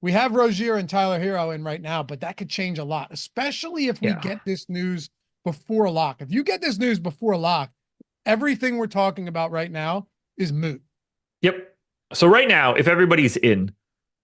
[SPEAKER 2] We have Rozier and Tyler Hero in right now, but that could change a lot, especially if we get this news before lock. If you get this news before lock, everything we're talking about right now is moot.
[SPEAKER 1] Yep. So right now, if everybody's in,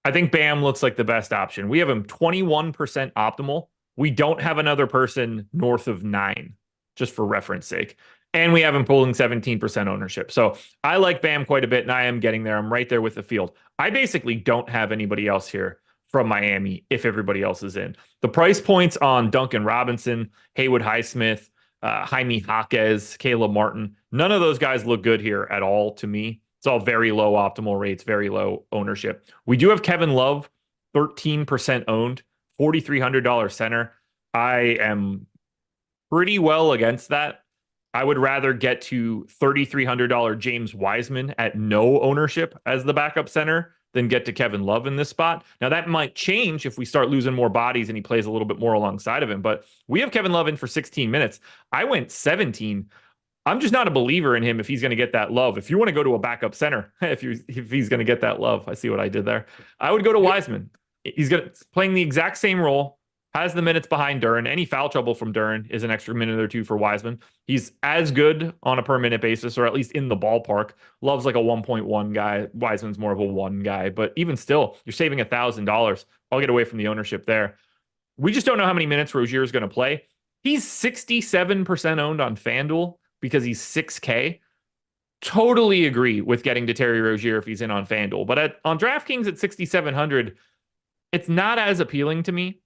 [SPEAKER 1] I think Bam looks like the best option. We have him 21% optimal. We don't have another person north of 9, just for reference sake. And we have him pulling 17% ownership. So I like Bam quite a bit, and I am getting there. I'm right there with the field. I basically don't have anybody else here from Miami if everybody else is in. The price points on Duncan Robinson, Haywood Highsmith, Jaime Jaquez, Caleb Martin, none of those guys look good here at all to me. It's all very low optimal rates, very low ownership. We do have Kevin Love, 13% owned, $4,300 center. I am pretty well against that. I would rather get to $3,300 James Wiseman at no ownership as the backup center than get to Kevin Love in this spot. Now, that might change if we start losing more bodies and he plays a little bit more alongside of him, but we have Kevin Love in for 16 minutes. I went 17. I'm just not a believer in him if he's going to get that love. If you want to go to a backup center, if he's going to get that love, I see what I did there. I would go to Wiseman. He's playing the exact same role, has the minutes behind Duren. Any foul trouble from Duren is an extra minute or two for Wiseman. He's as good on a per minute basis, or at least in the ballpark. Love's like a 1.1 guy. Wiseman's more of a 1 guy. But even still, you're saving $1,000. I'll get away from the ownership there. We just don't know how many minutes Rozier is going to play. He's 67% owned on FanDuel because he's 6K. Totally agree with getting to Terry Rozier if he's in on FanDuel. But on DraftKings at 6,700, it's not as appealing to me.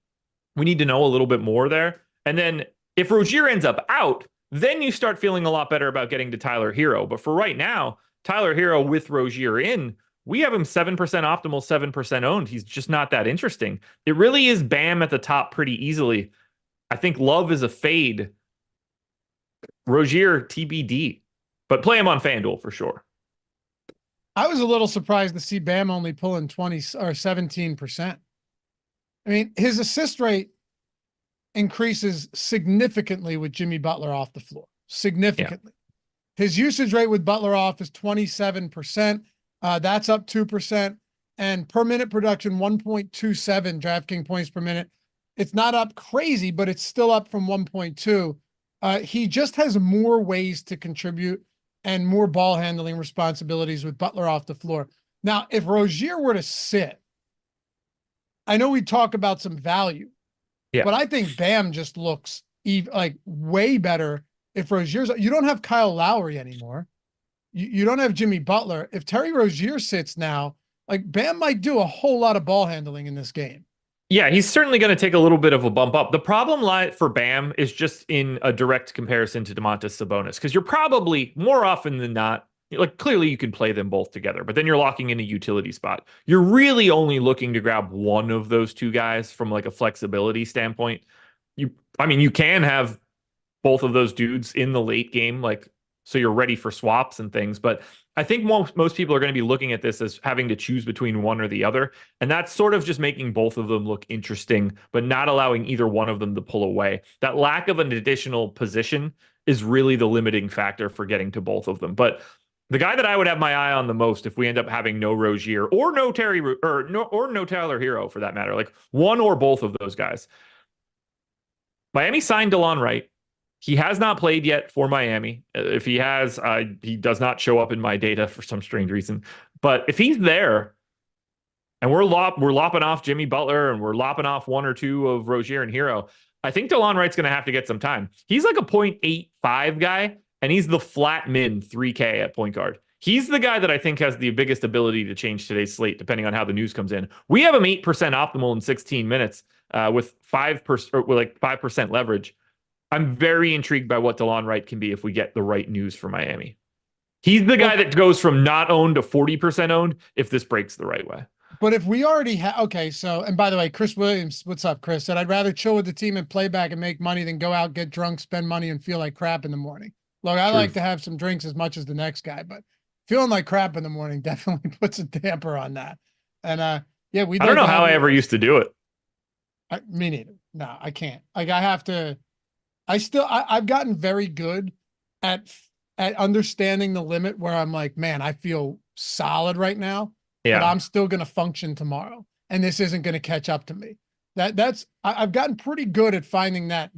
[SPEAKER 1] We need to know a little bit more there. And then if Rozier ends up out, then you start feeling a lot better about getting to Tyler Hero. But for right now, Tyler Hero with Rozier in, we have him 7% optimal, 7% owned. He's just not that interesting. It really is Bam at the top pretty easily. I think Love is a fade. Rozier TBD, but play him on FanDuel for sure.
[SPEAKER 2] I was a little surprised to see Bam only pulling 20 or 17%. I mean, his assist rate increases significantly with Jimmy Butler off the floor. Significantly. Yeah. His usage rate with Butler off is 27%. That's up 2%. And per minute production, 1.27 DraftKings points per minute. It's not up crazy, but it's still up from 1.2. He just has more ways to contribute and more ball handling responsibilities with Butler off the floor. Now, if Rozier were to sit, I know we talk about some value, but I think Bam just looks like way better if Rozier's. You don't have Kyle Lowry anymore. You don't have Jimmy Butler. If Terry Rozier sits now, like Bam might do a whole lot of ball handling in this game.
[SPEAKER 1] Yeah, he's certainly going to take a little bit of a bump up. The problem for Bam is just in a direct comparison to Domantas Sabonis, because you're probably more often than not, like clearly you can play them both together, but then you're locking in a utility spot. You're really only looking to grab one of those two guys from like a flexibility standpoint. You can have both of those dudes in the late game, like so you're ready for swaps and things. But I think most people are going to be looking at this as having to choose between one or the other. And that's sort of just making both of them look interesting, but not allowing either one of them to pull away. That lack of an additional position is really the limiting factor for getting to both of them. But the guy that I would have my eye on the most if we end up having no Rozier or no Tyler Hero for that matter, like one or both of those guys. Miami signed Delon Wright. He has not played yet for Miami. If he has, he does not show up in my data for some strange reason. But if he's there and we're lopping off Jimmy Butler and we're lopping off one or two of Rozier and Hero, I think Delon Wright's going to have to get some time. He's like a 0.85 guy. And he's the flat min 3K at point guard. He's the guy that I think has the biggest ability to change today's slate, depending on how the news comes in. We have him 8% optimal in 16 minutes with 5% leverage. I'm very intrigued by what Delon Wright can be if we get the right news for Miami. He's the guy that goes from not owned to 40% owned if this breaks the right way.
[SPEAKER 2] But if we already have, okay, so, and by the way, Chris Williams, what's up, Chris? Said, I'd rather chill with the team and play back and make money than go out, get drunk, spend money, and feel like crap in the morning. Look, I like to have some drinks as much as the next guy, but feeling like crap in the morning definitely puts a damper on that. And I don't
[SPEAKER 1] know how I ever used to do it.
[SPEAKER 2] Me neither. No, I can't. Like I've gotten very good at understanding the limit where I'm like, man, I feel solid right now, but I'm still going to function tomorrow, and this isn't going to catch up to me. I've gotten pretty good at finding that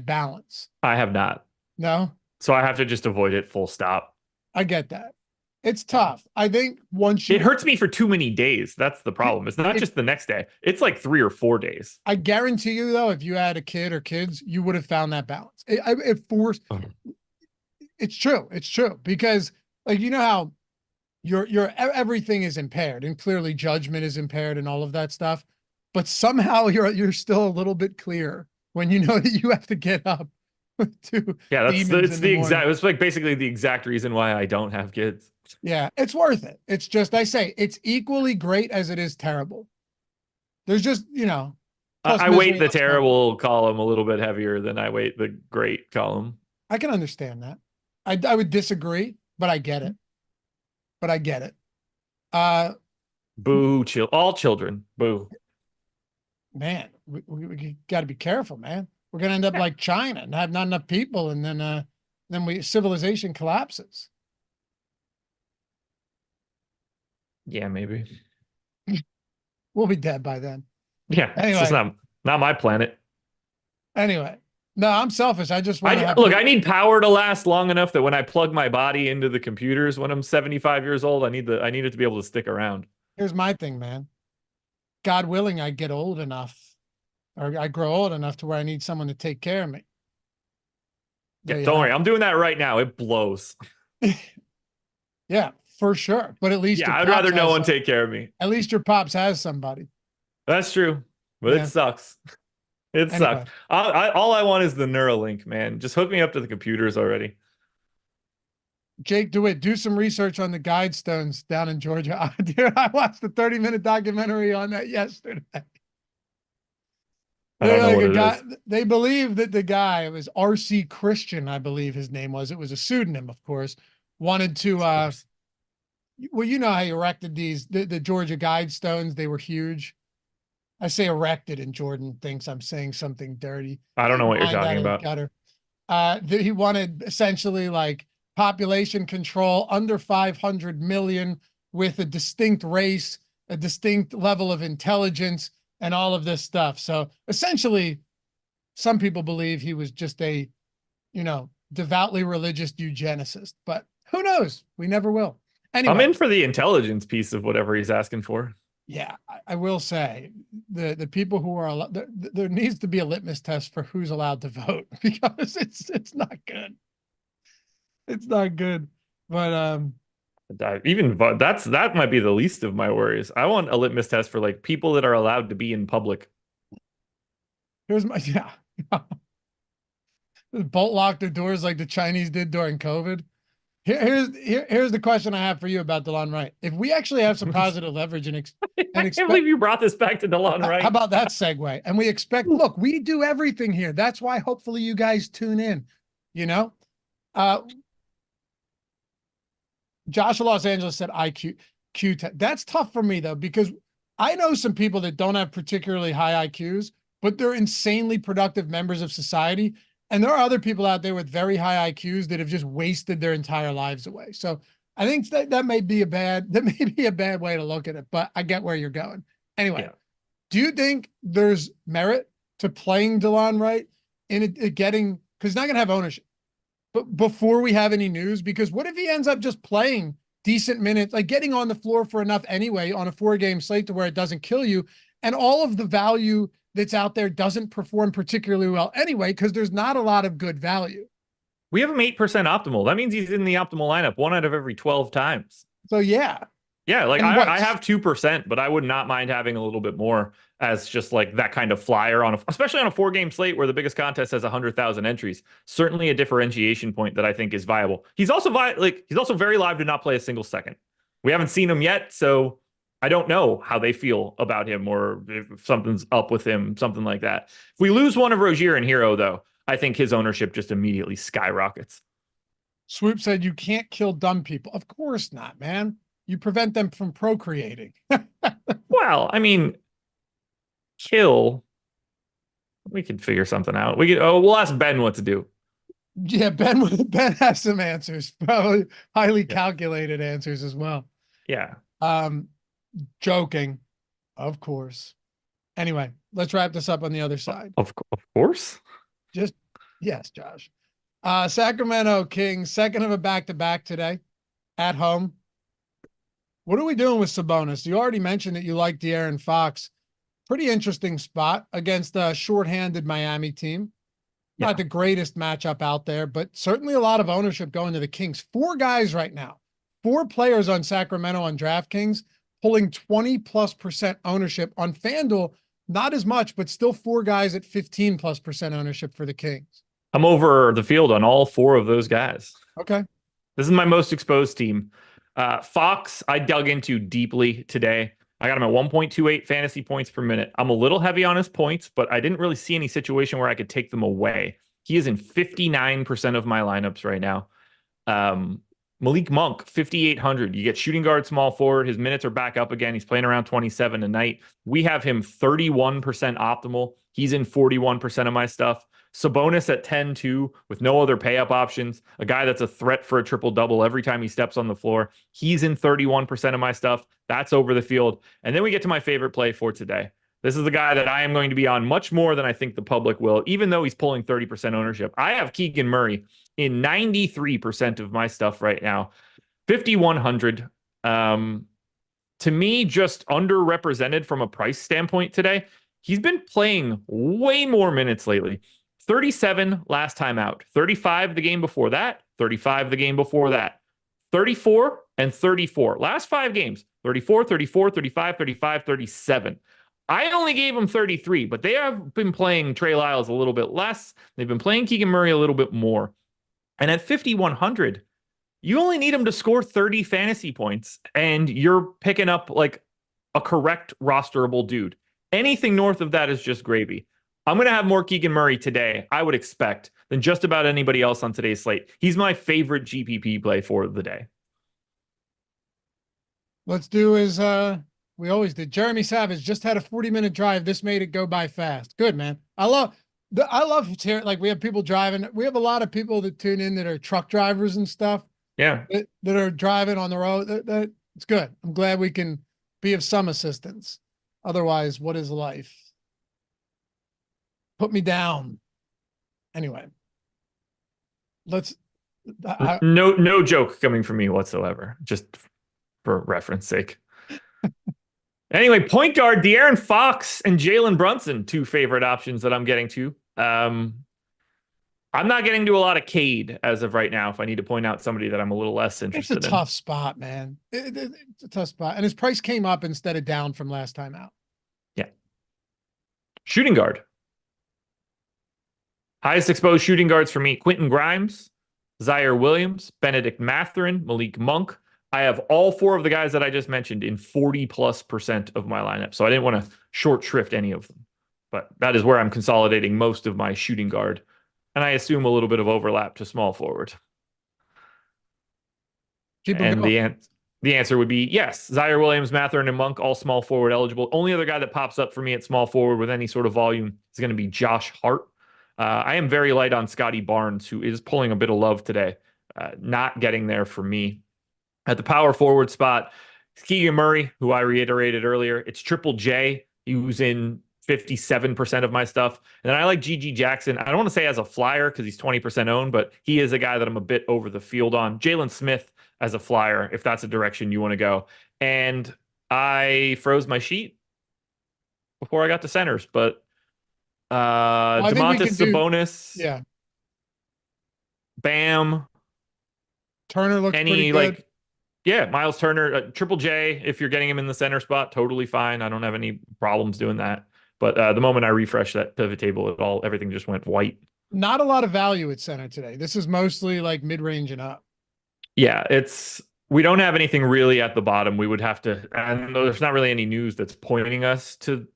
[SPEAKER 2] balance.
[SPEAKER 1] I have not.
[SPEAKER 2] No.
[SPEAKER 1] So I have to just avoid it full stop.
[SPEAKER 2] I get that. It's tough. I think
[SPEAKER 1] it hurts me for too many days. That's the problem. It's not just the next day. It's like 3 or 4 days.
[SPEAKER 2] I guarantee you though, if you had a kid or kids, you would have found that balance. It It's true. It's true because like, you know how everything is impaired and clearly judgment is impaired and all of that stuff, but somehow you're still a little bit clearer when you know that you have to get up to
[SPEAKER 1] Yeah,
[SPEAKER 2] demons
[SPEAKER 1] it's
[SPEAKER 2] in the
[SPEAKER 1] the
[SPEAKER 2] morning.
[SPEAKER 1] exact, it's like basically the exact reason why I don't have kids.
[SPEAKER 2] Yeah, it's worth it. It's just, I say it's equally great as it is terrible. There's just, plus
[SPEAKER 1] I weight
[SPEAKER 2] misery,
[SPEAKER 1] the
[SPEAKER 2] less comfort.
[SPEAKER 1] terrible column a little bit heavier than I weight the great column.
[SPEAKER 2] I can understand that. I would disagree, but I get it. But I get it. Uh,
[SPEAKER 1] Boo, all children. Boo.
[SPEAKER 2] man, we got to be careful, man. We're gonna end up like China and have not enough people, and then civilization collapses.
[SPEAKER 1] Yeah, maybe.
[SPEAKER 2] We'll be dead by then.
[SPEAKER 1] Yeah, it's just
[SPEAKER 2] Anyway,
[SPEAKER 1] not my planet.
[SPEAKER 2] anyway. No, I'm selfish. I just want to have
[SPEAKER 1] Look,
[SPEAKER 2] people.
[SPEAKER 1] I need power to last long enough that when I plug my body into the computers when I'm 75 years old, I need it to be able to stick around.
[SPEAKER 2] Here's my thing, man. God willing, I get old enough, or I grow old enough to where I need someone to take care of me.
[SPEAKER 1] Yeah,
[SPEAKER 2] There you
[SPEAKER 1] don't
[SPEAKER 2] have
[SPEAKER 1] worry. I'm doing that right now. It blows.
[SPEAKER 2] it. Yeah, for sure. But at least
[SPEAKER 1] Yeah,
[SPEAKER 2] your
[SPEAKER 1] I'd
[SPEAKER 2] pops
[SPEAKER 1] rather no
[SPEAKER 2] has
[SPEAKER 1] one take care of me.
[SPEAKER 2] at least your pops has somebody.
[SPEAKER 1] That's true, but
[SPEAKER 2] Yeah.
[SPEAKER 1] it sucks. It
[SPEAKER 2] Anyway,
[SPEAKER 1] sucks. All I want is the Neuralink, man. Just hook me up to the computers already.
[SPEAKER 2] Jake DeWitt, do some research on the Guidestones down in Georgia. Dude, I watched the 30-minute documentary on that yesterday.
[SPEAKER 1] I don't
[SPEAKER 2] They're
[SPEAKER 1] know
[SPEAKER 2] like
[SPEAKER 1] what
[SPEAKER 2] a
[SPEAKER 1] it
[SPEAKER 2] guy.
[SPEAKER 1] is.
[SPEAKER 2] They believe that the guy, it was RC Christian, I believe his name was. It was a pseudonym, of course. Wanted to
[SPEAKER 1] Of course.
[SPEAKER 2] well, you know how he erected the Georgia Guidestones. They were huge. I say erected, and Jordan thinks I'm saying something dirty.
[SPEAKER 1] I
[SPEAKER 2] Get
[SPEAKER 1] don't know
[SPEAKER 2] your
[SPEAKER 1] what you're
[SPEAKER 2] mind out
[SPEAKER 1] talking
[SPEAKER 2] of the
[SPEAKER 1] about.
[SPEAKER 2] gutter. He wanted essentially like population control under 500 million with a distinct race, a distinct level of intelligence, and all of this stuff. So essentially, some people believe he was just a, devoutly religious eugenicist, but who knows? We never will.
[SPEAKER 1] I'm
[SPEAKER 2] Anyway,
[SPEAKER 1] in for the intelligence piece of whatever he's asking for.
[SPEAKER 2] yeah, I will say the people who are allowed, there needs to be a litmus test for who's allowed to vote because it's not good. It's not good. But
[SPEAKER 1] That might be the least of my worries. I want a litmus test for like people that are allowed to be in public.
[SPEAKER 2] here's my yeah. Bolt lock their doors like the Chinese did during COVID. Here's the question I have for you about Delon Wright. If we actually have some positive leverage and
[SPEAKER 1] I can't
[SPEAKER 2] expect,
[SPEAKER 1] believe you brought this back to Delon
[SPEAKER 2] how
[SPEAKER 1] Wright.
[SPEAKER 2] about that segue? And we expect, look, we do everything here. That's why hopefully you guys tune in. You know, uh, Josh of Los Angeles said IQ Q. That's tough for me though, because I know some people that don't have particularly high IQs, but they're insanely productive members of society. And there are other people out there with very high IQs that have just wasted their entire lives away. So I think that may be a bad way to look at it, but I get where you're going. Anyway,
[SPEAKER 1] Yeah.
[SPEAKER 2] do you think there's merit to playing Delon Wright in it getting, because he's not going to have ownership, but before we have any news? Because what if he ends up just playing decent minutes, like getting on the floor for enough anyway on a 4-game slate to where it doesn't kill you, and all of the value that's out there doesn't perform particularly well anyway, because there's not a lot of good value.
[SPEAKER 1] We have him 8% optimal. That means he's in the optimal lineup 1 out of every 12 times.
[SPEAKER 2] So yeah.
[SPEAKER 1] Yeah, like
[SPEAKER 2] And
[SPEAKER 1] I have 2%, but I would not mind having a little bit more as just like that kind of flyer especially on a 4-game slate where the biggest contest has 100,000 entries. Certainly a differentiation point that I think is viable. He's also he's also very live to not play a single second. We haven't seen him yet, so I don't know how they feel about him or if something's up with him, something like that. If we lose one of Rozier and Hero, though, I think his ownership just immediately skyrockets.
[SPEAKER 2] Swoop said you can't kill dumb people. Of course not, man. You prevent them from procreating.
[SPEAKER 1] Well, I mean, kill. We can figure something out. We'll ask Ben what to do.
[SPEAKER 2] Yeah, Ben has some answers, probably highly calculated answers as well.
[SPEAKER 1] Yeah.
[SPEAKER 2] Joking, of course. Anyway, let's wrap this up on the other side.
[SPEAKER 1] Of course.
[SPEAKER 2] Just yes, Josh. Sacramento Kings, second of a back-to-back today at home. What are we doing with Sabonis? You already mentioned that you like De'Aaron Fox. Pretty interesting spot against a shorthanded Miami team. Not the greatest matchup out there, but certainly a lot of ownership going to the Kings. 4 guys right now, 4 players on Sacramento on DraftKings pulling 20+% ownership on FanDuel. Not as much, but still 4 guys at 15+% ownership for the Kings.
[SPEAKER 1] I'm over the field on all 4 of those guys.
[SPEAKER 2] Okay.
[SPEAKER 1] This is my most exposed team. Fox, I dug into deeply today. I got him at 1.28 fantasy points per minute. I'm a little heavy on his points, but I didn't really see any situation where I could take them away. He is in 59% of my lineups right now. Malik Monk, 5,800. You get shooting guard, small forward. His minutes are back up again. He's playing around 27 a night. We have him 31% optimal. He's in 41% of my stuff. Sabonis at 10-2 with no other pay-up options. A guy that's a threat for a triple-double every time he steps on the floor. He's in 31% of my stuff. That's over the field. And then we get to my favorite play for today. This is the guy that I am going to be on much more than I think the public will, even though he's pulling 30% ownership. I have Keegan Murray in 93% of my stuff right now. 5,100. To me, just underrepresented from a price standpoint today. He's been playing way more minutes lately. 37 last time out, 35 the game before that, 35 the game before that, 34 and 34. Last 5 games, 34, 34, 35, 35, 37. I only gave him 33, but they have been playing Trey Lyles a little bit less. They've been playing Keegan Murray a little bit more. And at 5,100, you only need him to score 30 fantasy points, and you're picking up like a correct rosterable dude. Anything north of that is just gravy. I'm going to have more Keegan Murray today, I would expect, than just about anybody else on today's slate. He's my favorite GPP play for the day.
[SPEAKER 2] Let's do as we always did. Jeremy Savage just had a 40-minute drive. This made it go by fast. Good, man. I love hearing, like, we have people driving. We have a lot of people that tune in that are truck drivers and stuff.
[SPEAKER 1] Yeah.
[SPEAKER 2] That are driving on the road. It's good. I'm glad we can be of some assistance. Otherwise, what is life? Put me down. Anyway,
[SPEAKER 1] no joke coming from me whatsoever, just for reference sake. Anyway, point guard De'Aaron Fox and Jalen Brunson, 2 favorite options that I'm getting to. I'm not getting to a lot of Cade as of right now. If I need to point out somebody that I'm a little less interested in.
[SPEAKER 2] It's a tough spot, man. It's a tough spot, and his price came up instead of down from last time out.
[SPEAKER 1] Yeah. Shooting guard. Highest exposed shooting guards for me: Quentin Grimes, Zaire Williams, Benedict Mathurin, Malik Monk. I have all 4 of the guys that I just mentioned in 40+% of my lineup. So I didn't want to short shrift any of them. But that is where I'm consolidating most of my shooting guard. And I assume a little bit of overlap to small forward. And the answer would be yes. Zaire Williams, Mathurin, and Monk, all small forward eligible. Only other guy that pops up for me at small forward with any sort of volume is going to be Josh Hart. I am very light on Scotty Barnes, who is pulling a bit of love today. Not getting there for me. At the power forward spot, Keegan Murray, who I reiterated earlier. It's Triple J, who's in 57% of my stuff. And then I like G.G. Jackson. I don't want to say as a flyer because he's 20% owned, but he is a guy that I'm a bit over the field on. Jalen Smith as a flyer, if that's a direction you want to go. And I froze my sheet before I got to centers, but Domantas Sabonis,
[SPEAKER 2] yeah,
[SPEAKER 1] Bam,
[SPEAKER 2] Turner looks pretty good.
[SPEAKER 1] Yeah, Miles Turner, Triple J, if you're getting him in the center spot, totally fine. I don't have any problems doing that. But the moment I refreshed that pivot table, everything just went white.
[SPEAKER 2] Not a lot of value at center today. This is mostly like mid-range and up.
[SPEAKER 1] Yeah, we don't have anything really at the bottom. We would have to, and there's not really any news that's pointing us to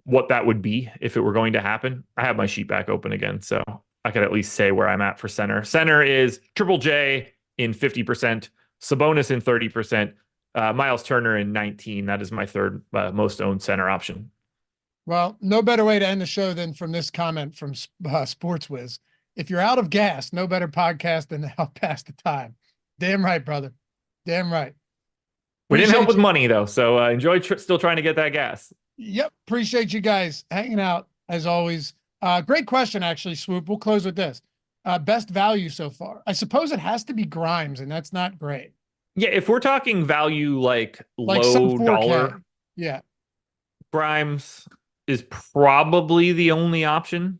[SPEAKER 1] what that would be if it were going to happen. I have my sheet back open again, so I could at least say where I'm at for center. Center is Triple J in 50%. Sabonis in 30%, Miles Turner in 19%. That is my third most owned center option.
[SPEAKER 2] Well, no better way to end the show than from this comment from SportsWiz. If you're out of gas, no better podcast than to help pass the time. Damn right, brother. Damn right.
[SPEAKER 1] We didn't help with money, though, so enjoy still trying to get that gas.
[SPEAKER 2] Yep. Appreciate you guys hanging out, as always. Great question, actually, Swoop. We'll close with this. Best value so far. I suppose it has to be Grimes, and that's not great.
[SPEAKER 1] Yeah, if we're talking value like low dollar,
[SPEAKER 2] yeah,
[SPEAKER 1] Grimes is probably the only option.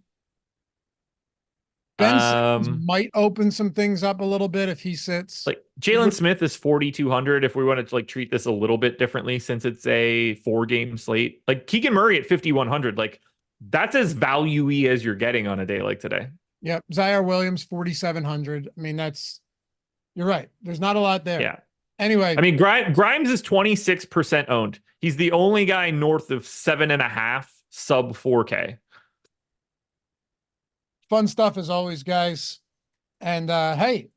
[SPEAKER 2] Ben Simmons might open some things up a little bit if he sits.
[SPEAKER 1] Like Jalen Smith is 4,200 if we want to like treat this a little bit differently since it's a 4-game slate. Like Keegan Murray at 5,100, like that's as value-y as you're getting on a day like today.
[SPEAKER 2] Yep. Zaire Williams, 4,700. I mean, you're right. There's not a lot there.
[SPEAKER 1] Yeah.
[SPEAKER 2] Anyway.
[SPEAKER 1] I mean, Grimes is 26% owned. He's the only guy north of 7.5 sub 4K.
[SPEAKER 2] Fun stuff as always, guys. And hey,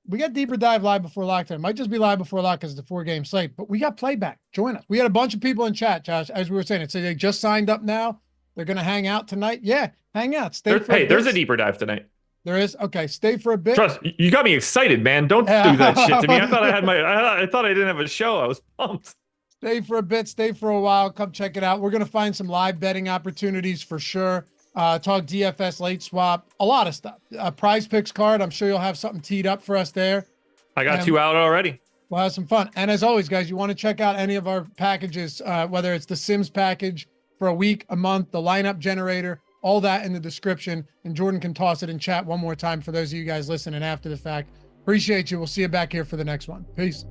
[SPEAKER 2] we got Deeper Dive live before lockdown. It might just be live before lock because it's a 4-game slate, but we got Playback. Join us. We had a bunch of people in chat, Josh, as we were saying. It said they just signed up now. They're going to hang out tonight. Yeah, hang out.
[SPEAKER 1] There's a Deeper Dive tonight.
[SPEAKER 2] There is? Okay, stay for a bit.
[SPEAKER 1] Trust, you got me excited, man. Don't do that shit to me. I thought I thought I didn't have a show. I was pumped.
[SPEAKER 2] Stay for a bit, stay for a while. Come check it out. We're going to find some live betting opportunities for sure. Talk DFS late swap, a lot of stuff. Prize Picks card. I'm sure you'll have something teed up for us there.
[SPEAKER 1] I got 2 out already.
[SPEAKER 2] We'll have some fun. And as always, guys, you want to check out any of our packages, whether it's the Sims package for a week, a month, the lineup generator, all that in the description. And Jordan can toss it in chat one more time for those of you guys listening after the fact. Appreciate you. We'll see you back here for the next one. Peace.